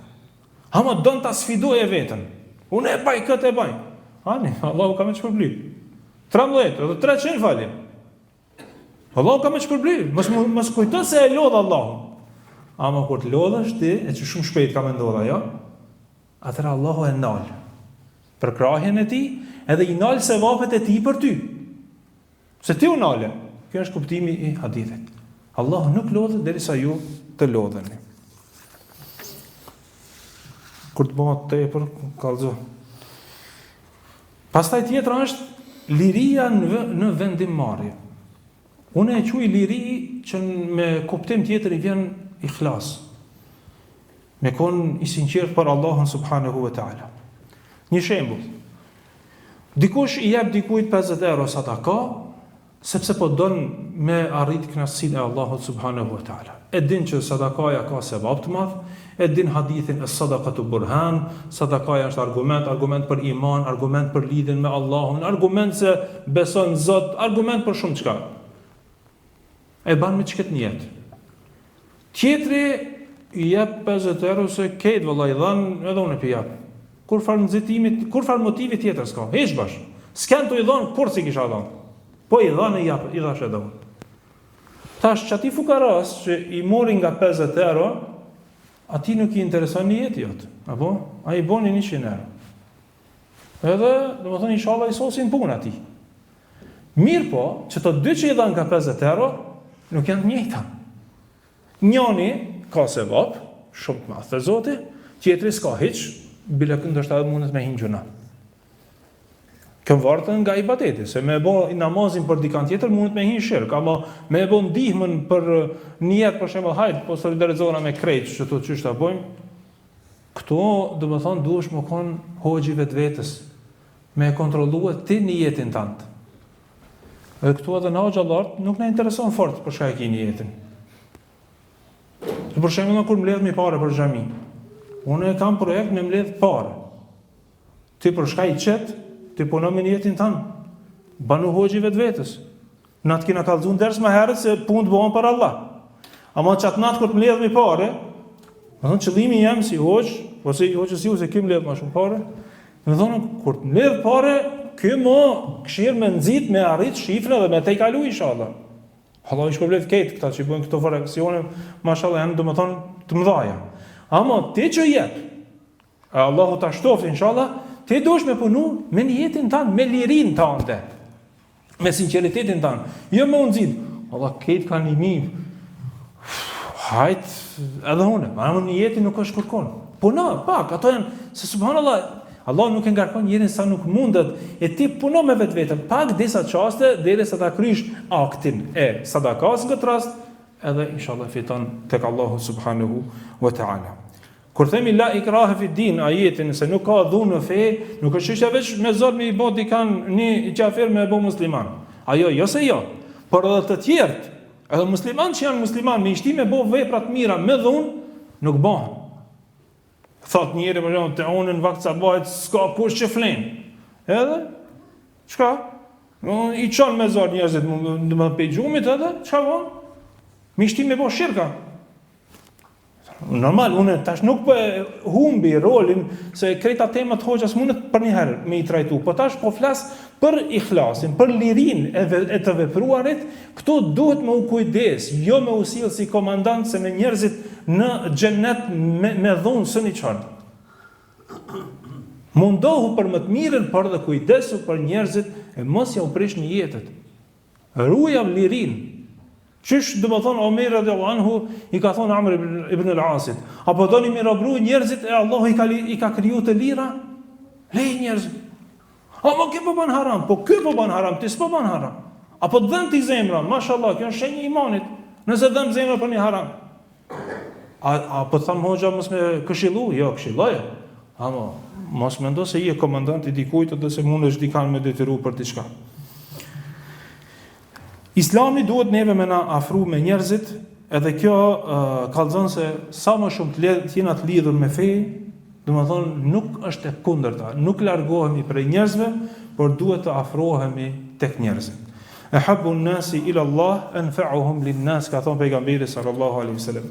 B: Ama don ta sfidojë veten. Unë e baj këtë e baj. Ani, Allahu ka më shpërbly. 13 edhe 300 falim. Allahu ka më shpërbly. Mos kujto se e lodh Allahu. Ama kur të lodhesh ti, e që shumë shpejt ka me ndodha, jo? Atëra Allahu e nalë për krahjen e ti, edhe i nalë se vapet e ti për ty. Se ti u nalë. Kjo është kuptimi i hadithit. Allahu nuk lodhet derisa ju të lodheni. Kur të bëhet tepër, kallëzo. Pastaj tjetra është liria në vendimmarrje. Unë e quaj liri që me kuptim tjetër i vjen ikhlas. Me kon i sinqert për Allahun subhanahu wa ta'ala. Një shembull. Dikush i jep dikujt 50 euro sadaka, sepse po don me arrit kënaqësinë e Allahut subhanahu wa ta'ala. E din që sadakaja ka sevap të madh, e din hadithin as-sadaqatu burhan, sadakaja është argument për iman, argument për lidhjen me Allahun, argument se beson në Zot, argument për shumë çka. E ban me çket niyet. Tjetri i jep 50 euro se këtë vëllai dhan edhe unë pi jap. Kur fal nxitimit, kur fal motivi tjetër s'ka. Hiç bash. S'kan të i dhon kur si kisha dhon. Po i dhan e jap, i dhash edhe unë. Tash çati fukaras që i mori nga 50 euro, ati nuk i intereson niyeti jot, apo? Ai boni 100 euro. Edhe, domethënë inshallah i sosin punë atij. Mirë po, që të dy që i dhan nga 50 euro, nuk janë të njëjta. Njëri ka sevap, shumë të madh te Zoti, tjetri s'ka hiç, bile ndoshta mundet me hinë gjuna. Kjo vartë nga ibadeti, se me bë namazin për dikant tjetër mundet me hinë shirk, ama me bë ndihmën për niyet për shembull, hajt, po solidarizohena me krejt, që to çish ta bëjmë. Kto, domethënë, duhesh më kon hoxhi vetvetes, me kontrolluar ti niyetin tënd. Edhe këtu edhe na xhallart nuk na intereson fort për shkak të niyetin. Për shembull, kur mbledh mi parë për xhami. Unë kam projekt me mbledh parë. Ti për shkak i çet, ti punon me niyetin tënd. Banu hoxhi vetvetes. Na të kena kallzuar ders më herët se punë të bëhen për Allah. Ama çat nat kur mbledh mi parë, do të qëllimi jam si hoxh, ose i hoxhës ju se kim mbledh më shumë parë. Do thonë kur të mbledh parë, ky më këshill me nxit me arrit shifra dhe me tej kalu inshallah. Allah i shpërblet këtë këta që i bëjnë këto fraksione, mashallah janë domethënë të mëdha. Ama ti që jep, Allahu ta shtoft inshallah, ti duhesh me punu me niyetin tënd, me lirinë tënde, me sinqeritetin tënd. Jo me unxit. Allah këtë kanë i mirë. Hajt, edhe unë, ama niyeti nuk është kërkon. Puno, pak, ato janë se subhanallah, Allah nuk e ngarkon njerin sa nuk mundet, e ti puno me vetvetën, pak disa çaste derisa ta krysh aktin e sadakas në këtë rast, edhe inshallah fiton tek Allahu subhanahu wa ta'ala. Kur themi la ikrahe fi din, ajetin se nuk ka dhunë në fe, nuk është çështja veç me zor me i bë dikan një qafir me bë musliman. Ajo jo se jo, por edhe të tjerët, edhe muslimanë që janë musliman me ishti me bë vepra të mira me dhunë, nuk bëhen. Thot njëri për shembull te unë në vakt sabahit s'ka kush që flen. Edhe çka? I çon me zor njerëzit më pe xhumit edhe çka bën? Me ishti me bë shirka. Normal, unë tash nuk po humbi rolin se krejta temat hoxhas mundet për një herë me i trajtu, po tash po flas për ikhlasin, për lirinë e të vepruarit. Këtu duhet me u kujdes, jo me u sill si komandant se me njerëzit në xhenet me dhunë së një çort. Mundohu për më të mirën, por dhe kujdesu për njerëzit e mos ja u prishni jetët. Ruaja lirinë. Qysh do të thonë Omer radhiyallahu anhu i ka thonë Amr ibn al-Asit, apo doni mi robru njerëzit e Allahu i ka kriju të lira? Lej njerëzit. Apo kë po bën haram? Po kë po bën haram? Ti s'po bën haram. Apo dhën ti zemra, mashallah, kjo është shenjë e imanit. Nëse dhën zemra për një haram. Apo tham hoxha mos me këshillu? Jo, këshilloj. Amo, mos mendo se je komandant i dikujt ose se mundesh dikan me detyru për diçka. Islami duhet neve me na afru me njerëzit, edhe kjo kallëzon se sa më shumë të jena të lidhur me fe, do të thonë nuk është e kundërta, nuk largohemi prej njerëzve, por duhet të afrohemi tek njerëzit. Ahabbu an-nasi ila Allah anfa'uhum lin-nas, ka thënë pejgamberi sallallahu alaihi wasallam.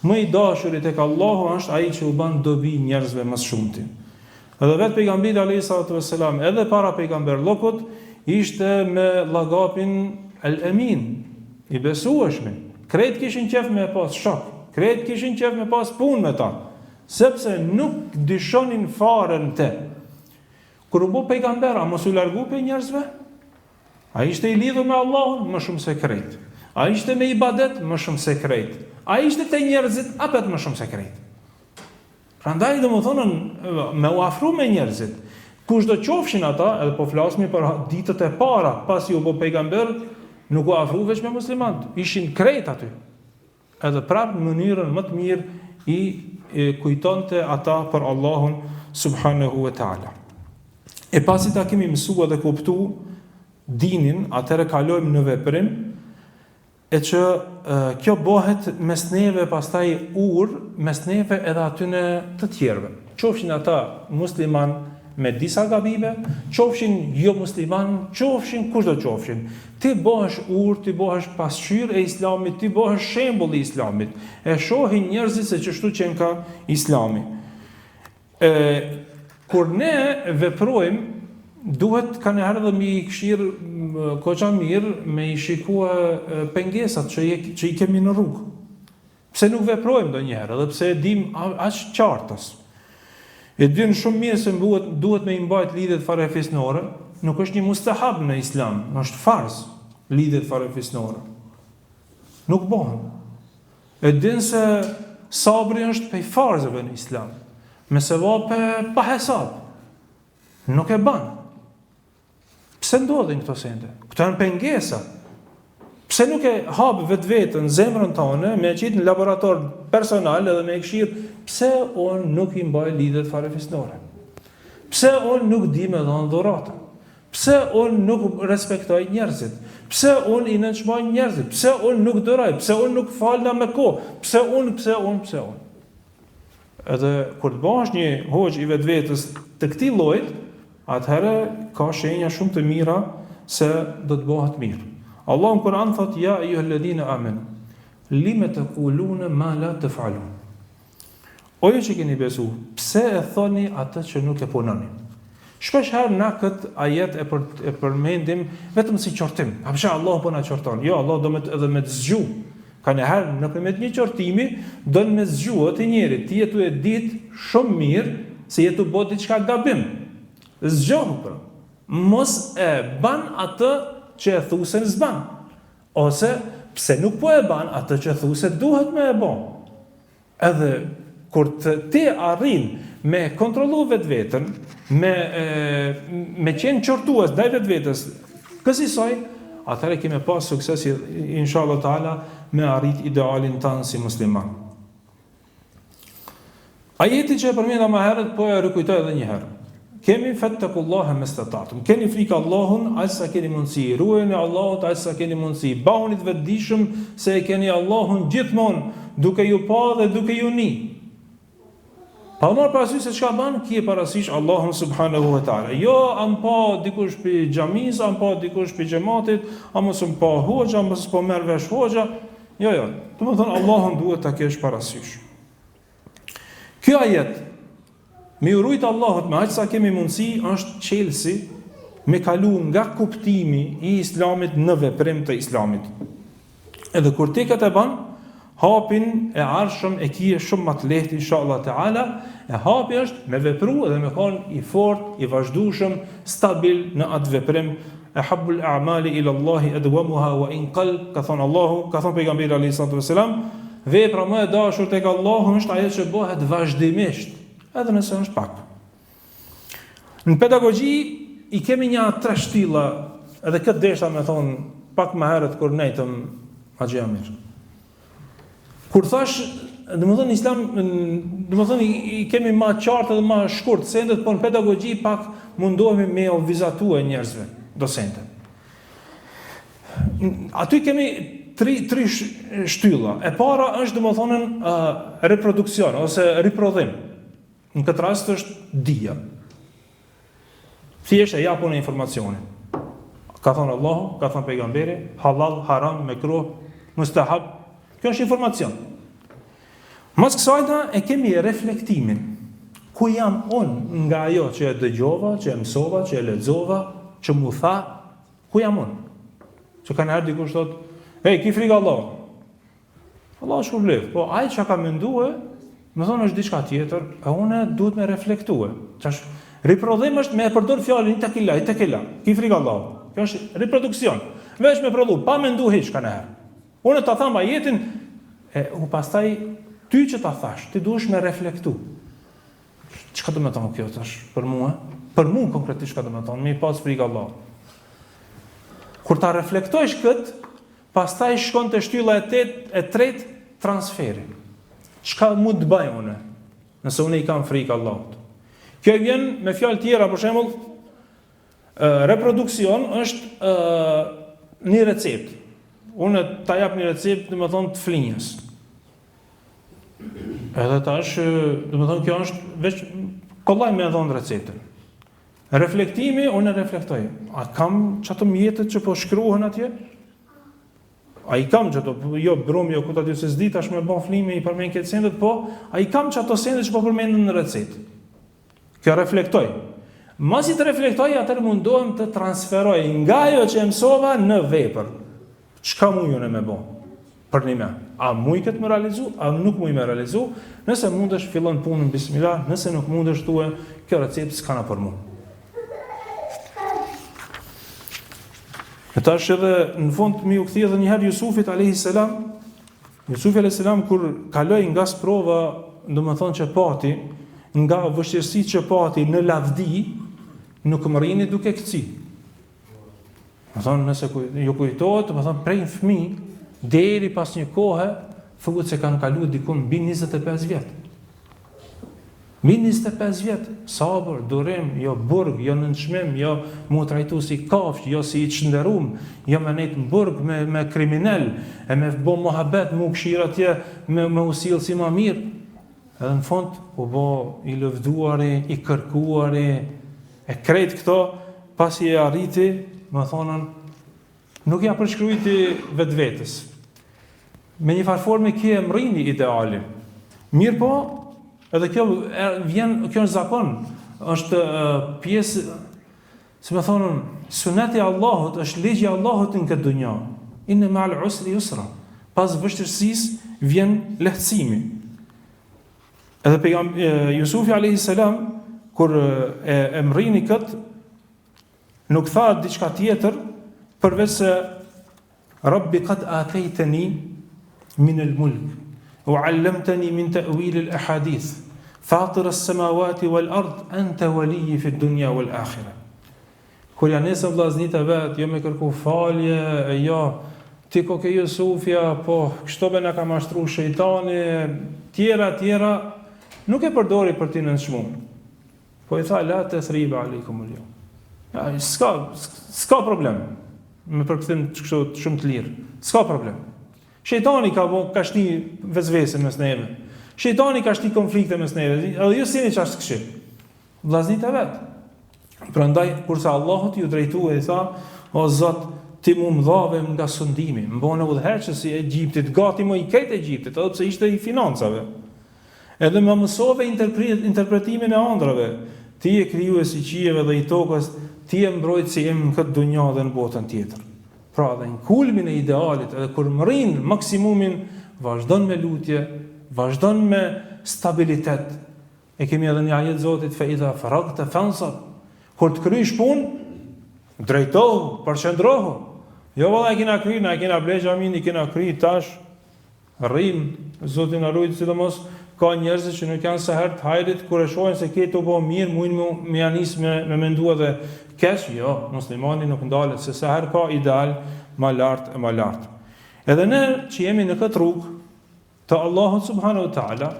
B: Më i dashuri tek Allahu është ai që u bën dobi njerëzve më shumti. Edhe vetë pejgamberi alayhi salatu wasalam, edhe para pejgamberllokut, ishte me llagapin Al-Amin, i besueshmi. Krejt kishin qef me pas shok, krejt kishin qef me pas punë me ta, sepse nuk dyshonin fare në te. Kur u bë pejgamber, a mos u largu pe njerëzve? A ishte i lidhur me Allahun më shumë se krejt. A ishte me ibadet më shumë se krejt. A ishte te njerëzit apet më shumë se krejt. Prandaj domethënë me u afru me njerëzit. Kush do qofshin ata, edhe po flasmi për ditët e para pasi u bë pejgamber, nuk u afru veç me muslimanët, ishin krejt aty. Edhe prapë në mënyrën më të mirë i kujtonte ata për Allahun subhanahu wa ta'ala. E pasi ta kemi mësua dhe kuptu dinin, atëre kalojmë në veprim, e që kjo bëhet mes neve pastaj mes neve edhe atyne të tjerëve. Qofshin ata musliman me disa gabive, qofshin jo musliman, qofshin kushdo qofshin. Ti bëhesh ti bëhesh pasqyrë e Islamit, ti bëhesh shembull i Islamit. E shohin njerëzit se çështu që ka Islami. Kur ne veprojmë, duhet kanë herë dhe mi këshirë koqa mirë me i shikua pengesat që i kemi në rrugë. Pse nuk veprojmë do njëherë, dhe pse dim aq qartës. E din shumë mirë se duhet me imbajt lidhjet farefisnore, nuk është një mustahab në Islam, është farz lidhjet farefisnore. Nuk bëhen. E din se sabri është prej farzeve në Islam, me sevape pa hesab. Nuk e bën. Pse ndodhin këto sende? Këto janë pengesa. Pse nuk e hap vetveten zemrën tonë me qitë në laborator personal edhe me këshirë, pse unë nuk i mbaj lidhet farefisnore? Pse unë nuk di me dhënë dhuratë? Pse unë nuk respektoj njerëzit? Pse unë i nënçmoj njerëzit? Pse unë nuk dëroj? Pse unë nuk falna me kohë? Pse unë? Edhe kur të bëhesh një hoxh i vetvetes të këtij lloji, atëherë ka shenja shumë të mira se do të bëhet mirë. Allah në Kur'an thot, ja ayyuhalladhina amanu, lima taquluna ma la taf'alun. O ju që keni besu, pse e thoni atë që nuk e punoni? Shpesh herë na këtë ajet e përmendim vetëm si qortim. A përshë Allah po na qorton? Jo, Allah do edhe me të zgju. Ka në herë në përmet një qortimi, do në me zgju atë njeri, ti jetu e ditë shumë mirë, se jetu bo diçka gabim. Zgjohu për. Mos e ban atë që e thu se në zban. Ose, pse nuk po e ban atë që e thu se duhet me e bon. Edhe, kur ti arrin me kontrolu vetveten, me qenë qortues ndaj vetvetes, kësaj, atëherë kemi pas sukses inshallah taala me arrit idealin tanë si musliman. Ajeti që e përmenda më herët, po e rikujtoj edhe një herë. Kemi fattakullaha mastata'tum. Keni frikë Allahun aq sa keni mundësi. Ruajeni Allahut aq sa keni mundësi. Bahuni të vetëdijshëm se e keni Allahun gjithmonë duke ju pa dhe duke ju ni. Pa marrë parasysh se çka bën, ki e parasysh Allahun subhanahu wa taala. Jo am pa dikush pi xhamis, am pa dikush pi xhamatit, am mos pa hoxha, mos po merr vesh hoxha. Jo. Domethënë Allahun duhet ta kesh parasysh. Kjo ajet me urujt Allahut me aq sa kemi mundësi është çelësi me kalu nga kuptimi I Islamit në veprim të Islamit. Edhe kur ti këtë e bën, hapin e arshëm e kije shumë më të lehtë inshallah taala, e hapi është me vepru dhe me qenë I fortë, I vazhdueshëm, stabil në atë veprim. Ahabbul a'mali ila Allahi adwamuha wa in qall, ka thon Allahu, ka thon pejgamberi alayhi salatu wasalam, vepra më e dashur tek Allahu është ajo që bëhet vazhdimisht, edhe nëse është pak. Në pedagogji I kemi një 3 shtylla, edhe këtë desha me thonë pak më herët kur nejtëm Haxhi Amir. Kur thash, domethënë Islam, domethënë I kemi më qartë dhe më shkurt sendet, por në pedagogji pak mundohemi me u vizatue njerëzve, docente. Aty kemi tri shtylla. E para është domethënë reproduksion ose riprodhim. Në këtë rast është dija. Thjesht e japun informacionin. Ka thënë Allahu, ka thënë pejgamberi, halal, haram, mekruh, mustahab. Kjo është informacion. Mas kësajta e kemi reflektimin. Ku jam unë nga ajo që e dëgjova, që e mësova, që e lexova, që mu tha, ku jam unë? Që kanë ardhur dikush thotë, "Hey, ki frikë Allah." Allah është shpërblet, po ai çka ka menduar, më thonë është diçka tjetër, e une duhet me reflektue. Qash, riprodhim është me e përdor fjalën i tekila, ki frikë Allah. Kjo është reproduksion. Veç me prodhu, pa me ndu hiç kanë herë. Une ta tham ajetin, pastaj ty që ta thash, ti duhesh me reflektu. Çka do të thonë kjo tash për mua? Për mua konkretisht çka do të thonë? Me pas frikë Allah. Kur ta reflektojsh kët, pastaj shkon te shtylla e tretë, transferi. Çka mund të bëj unë nëse unë I kam frikë Allahut? Kjo vjen me fjalë tjera, për shembull, reproduksion është një recept. Unë ta jap një recept, domethënë të flinjës. Edhe tash, domethënë kjo është veç kollaj me dhon receptën. Reflektimi, unë reflektoj. A kam çato mjetet që po shkruhen atje? A I kam çato, jo brum, jo kuta dy se s'di tash me bën flime I përmend këtë sendet, po a I kam çato sendet që po përmenden në recetë. Kjo reflektoj. Masi të reflektoj, atëherë mundohem të transferoj nga ajo që e mësova në vepër. Çka muj unë me bën? Për një me. A muj këtë më realizu, a nuk muj me realizu? Nëse mundesh fillon punën bismillah, nëse nuk mundesh thuaj, kjo recept s'ka na për mua. E tash edhe në fund mi u kthi edhe një herë Jusufit alayhis salam. Jusufi alayhis salam kur kaloi nga sprova, domethënë që pati, nga vështirësitë që pati në lavdi, nuk më rrini duke këci. Domethënë nëse ju kujtohet, domethënë prej fëmijë deri pas një kohe, thuhet se kanë kaluar diku mbi 25 vjet. Mbi 25 vjet, sabër, durim, jo burg, jo nënçmim, jo mu trajtu si kafsh, jo si I çnderum, jo me nejt në burg me kriminal, e me bo mohabet, mu këshira tje, me usil si ma mirë. Edhe në fund, u bo I lëvduari, I kërkuari, e krejt këto, pasi e arriti, më thonën, nuk ja përshkrujti vetë vetës. Me një farforme kje e mrini idealin. Mirë po, edhe kjo është zakon, është pjesë, si më thonën, suneti Allahut, është ligji Allahut në këtë dunja. Inna ma'al usri yusra. Pas vështirësisë vjen lehtësimi. Edhe Jusufi alayhis salam, kur e mrini këtë, nuk tha diçka tjetër, përveç se Rabbi qad ataytani min al-mulk وعلمتني من تأويل الأحاديث فاطر السماوات والأرض أنت ولي في الدنيا والآخرة. Kur janë nesër vllaznit e vet, jo me kërku falje, jo ti ko ke Jusufja, po kështu be na ka mashtruar shejtani, tjera, nuk e përdori për t'i nënshmuar. Po i tha la tathriba aleikum al-yawm. Ja, s'ka problem. Me përkthim kështu shumë të lirë. S'ka problem. Shejtani ka shti vezvese mes neve. Shejtani ka shti konflikte mes neve. Edhe ju sini çfarë kështu. Vllaznit e vet. Prandaj kurse Allahut ju drejtuai i tha, o Zot, ti mu më dhave nga sundimi, më bënë udhëheqës i Egjiptit, gati më i ketë Egjiptit, edhe pse ishte i financave. Edhe më mësove interpretimin e ëndrave. Ti je krijuesi i qiejve dhe i tokës, ti je mbrojtësi im në këtë dunjë dhe në botën tjetër. Pra dhe në kulmin e idealit, edhe kur mrin maksimumin, vazhdon me lutje, vazhdon me stabilitet. E kemi edhe një ajet Zotit, fa idha faragta fansab. Kur të krysh punë, drejtohu, përqendrohu. Jo valla e kena kry, na e kena ble xhamin, i kena kry tash. Rrim, Zoti na ruaj, sidomos ka njerëz që nuk janë sa herë të hajrit, kur e shohin se këto po mirë, mund me janis me mendua dhe kesh, jo, muslimani nuk ndalet se sa herë ka ideal më lart e më lart. Edhe ne që jemi në këtë rrugë të Allahut subhanahu wa taala,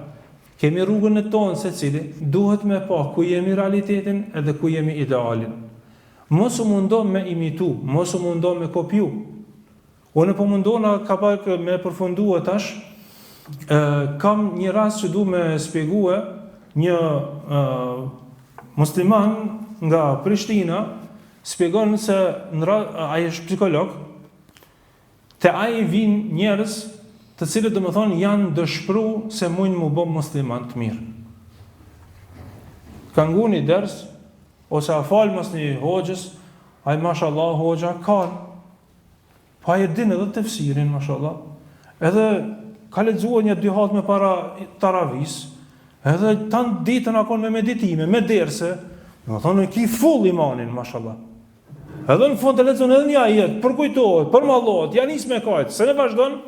B: kemi rrugën e tonë secili, duhet me pa ku jemi realitetin edhe ku jemi idealin. Mos u mundo me imitu, mos u mundo me kopju. Unë po mundona ka pak me përfundua tash, kam një rast që du me shpjegue, një musliman nga Prishtina shpjegon se ai është psikolog, te ai vijnë njerëz të cilët do të thonë janë dëshpëruar se mund mu bë musliman të mirë. Kanë nguni ders ose a fal mos një hoxhës, ai mashallah hoxha ka. Pa e din edhe tefsirin mashallah. Edhe ka lexuar një dy hadith me para taravis, edhe tan ditën akon me meditime, me derse, do të thonë ki full imanin mashallah. Edhe në fund të lexon edhe një ajet, përkujtohet, përmallohet, ja nis me kajt, se ne vazhdon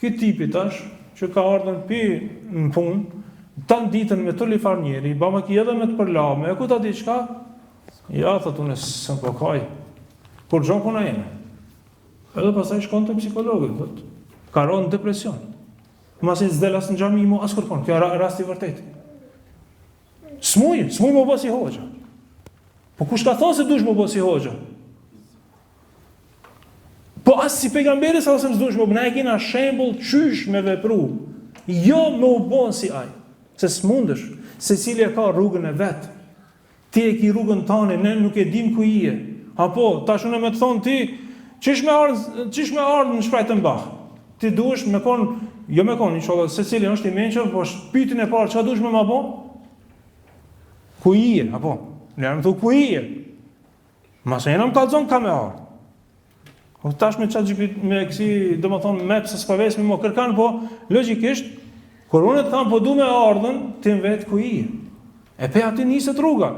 B: këtë tipi tash, që ka ardhën pi në punë, tanë ditën me të lifarnjeri, ba më ki edhe me të përlame, e ku ta di qka? Ja, thët unë së më përkaj, kur gjonë puna jene. Edhe pasaj shkon të psikologit, thët, ka ronë në depresion. Masin zdel asë në gjami mu, asë kërkon, kjo rast i vërtet. Smuj më bësi hoxha. Po kush ka thonë se dush më bësi hoxha? Po asë si pejgamberi sa ose më zdush më, ne e kina shembull qysh me vepru, jo me u bon si aj, se s'mundësh, se cili e ka rrugën e vetë, ti e ki rrugën tane, ne nuk e dim ku i e, apo, tash unë me të thonë ti, qish me ardhë në shprajtë në bahë, ti duesh me konë, jo me konë, inshallah, se cili është i menqër, po shpytin e parë, qa duesh me ma bo? Ku i e, apo, ne më thu ku i e, ma se jena më kalzon ka me ardhë. O tash me kësi, do më thonë, me pëse s'paves me më kërkan, po, logikisht, kur unë të thamë, po du me ardhen, ti më vetë ku i. E pe ati njësët rruga.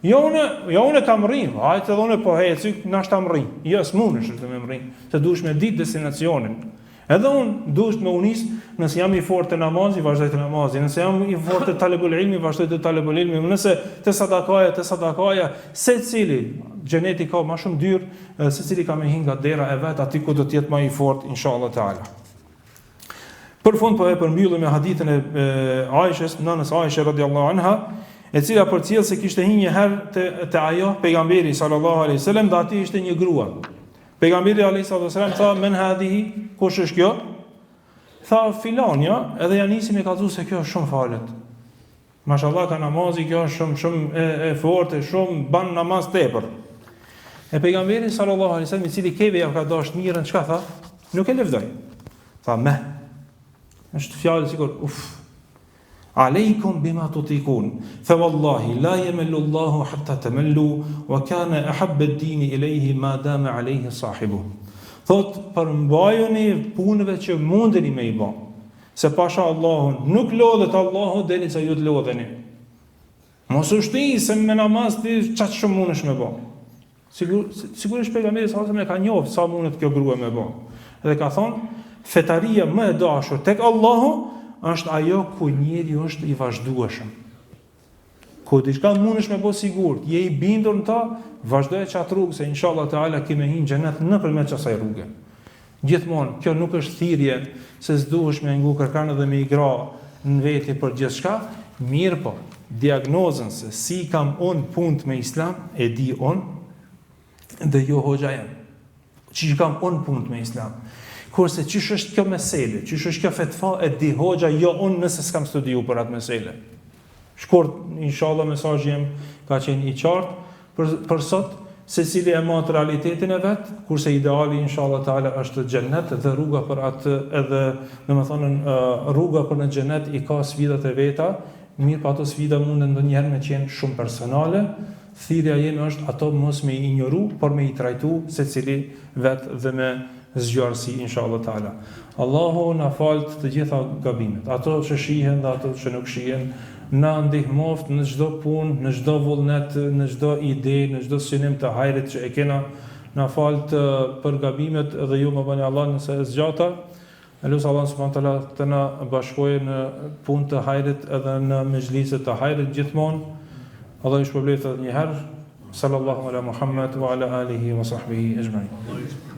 B: Jo une kam rrinë, hajtë edhe une po heci, nashtë am rrinë. Jo, s'mun është të me më rrinë, se dush me ditë destinacionin. Edhe unë dush me unis, nëse jam i fort të namazi, vazhdoj të namazi, nëse jam i fort të talebul ilmi, vazhdoj të talebul ilmi, nëse të sadakaja, se cili, gjeneti ka ma shumë dyrë, se cili ka me hinga dera e vetë, ati ku do tjetë ma i fort, inshallah ta'ala. Për fund po e përmbyllim me hadithën e Aishës, nënës Aishë radiallahu anha, e cila përcjell se kishte hyrë një herë te ajo pejgamberi sallallahu alaihi wasallam, dhe ati ishte një grua. Pejgamberi alayhi wasallam tha men hadhihi, kush është kjo? Tha filanja, edhe ja nisi me kallëzu se kjo është shumë falet. Mashallah ka namazi, kjo është shumë e fortë, shumë ban namaz tepër. E pejgamberi sallallahu alaihi wasallam, i cili keve ja ka dashur mirën, çka tha? Nuk e lëvdoi. Tha me. Është fjalë sikur Aleikum bima tutikun, fa wallahi la yamallu Allahu hatta tamallu, wa kana ahabba ad-din ilayhi ma dama alayhi sahibu. Thot, përmbajuni punëve që mundeni me i bë, se pasha Allahun nuk lodhet Allahu derisa ju të lodheni. Mos u shti se me namaz ti çat shumë mundesh me bë. Sigurisht pejgamberi sa më ka njoft sa mundet kjo grua me bë. Dhe ka thonë, fetaria më e dashur tek Allahu është ajo ku njeri është i vazhdueshëm. Ku diçka mundesh me bëj sigurt, je i bindur në ta, vazhdoje çat rrugë se inshallah taala kimë hin xhenet nëpërmjet asaj rruge. Gjithmonë, kjo nuk është thirrje se s'duhesh me ngu kërkan edhe me i gra në veti për gjithçka, Mirë po, diagnozën se si kam unë punë me Islam, e di unë, dhe jo hoxha jem. Që kam unë punë me Islam. Kurse çish është kjo mesele, çish është kjo fetva, e di hoxha, jo unë nëse s'kam studiu për atë mesele. Shkurt, inshallah mesazhi jem ka qenë i qartë për sot, secili e matë realitetin e vet, kurse ideali inshallah taala është xhennet dhe rruga për atë edhe, domethënë rruga për në xhennet i ka sfidat e veta, mirë pa ato sfida munden ndonjëherë me qenë shumë personale. Thirrja jeme është ato mos me i injoru, por me i trajtu secili vet dhe me zgjarësi inshallah taala. Allahu na falt të gjitha gabimet, ato që shihen dhe ato që nuk shihen. Na ndihmoft në çdo punë, në çdo vullnet, në çdo ide, në çdo synim të hajrit që e kena. Na falt për gabimet dhe ju më bëni Allah nëse e zgjata. Elusi Allah subhanahu wa taala të na bashkojë në punë të hajrit edhe në mezhlise të hajrit gjithmonë. Allah ju shpërblet edhe një herë. Sallallahu ala Muhammad wa ala alihi wa sahbihi ajma'in.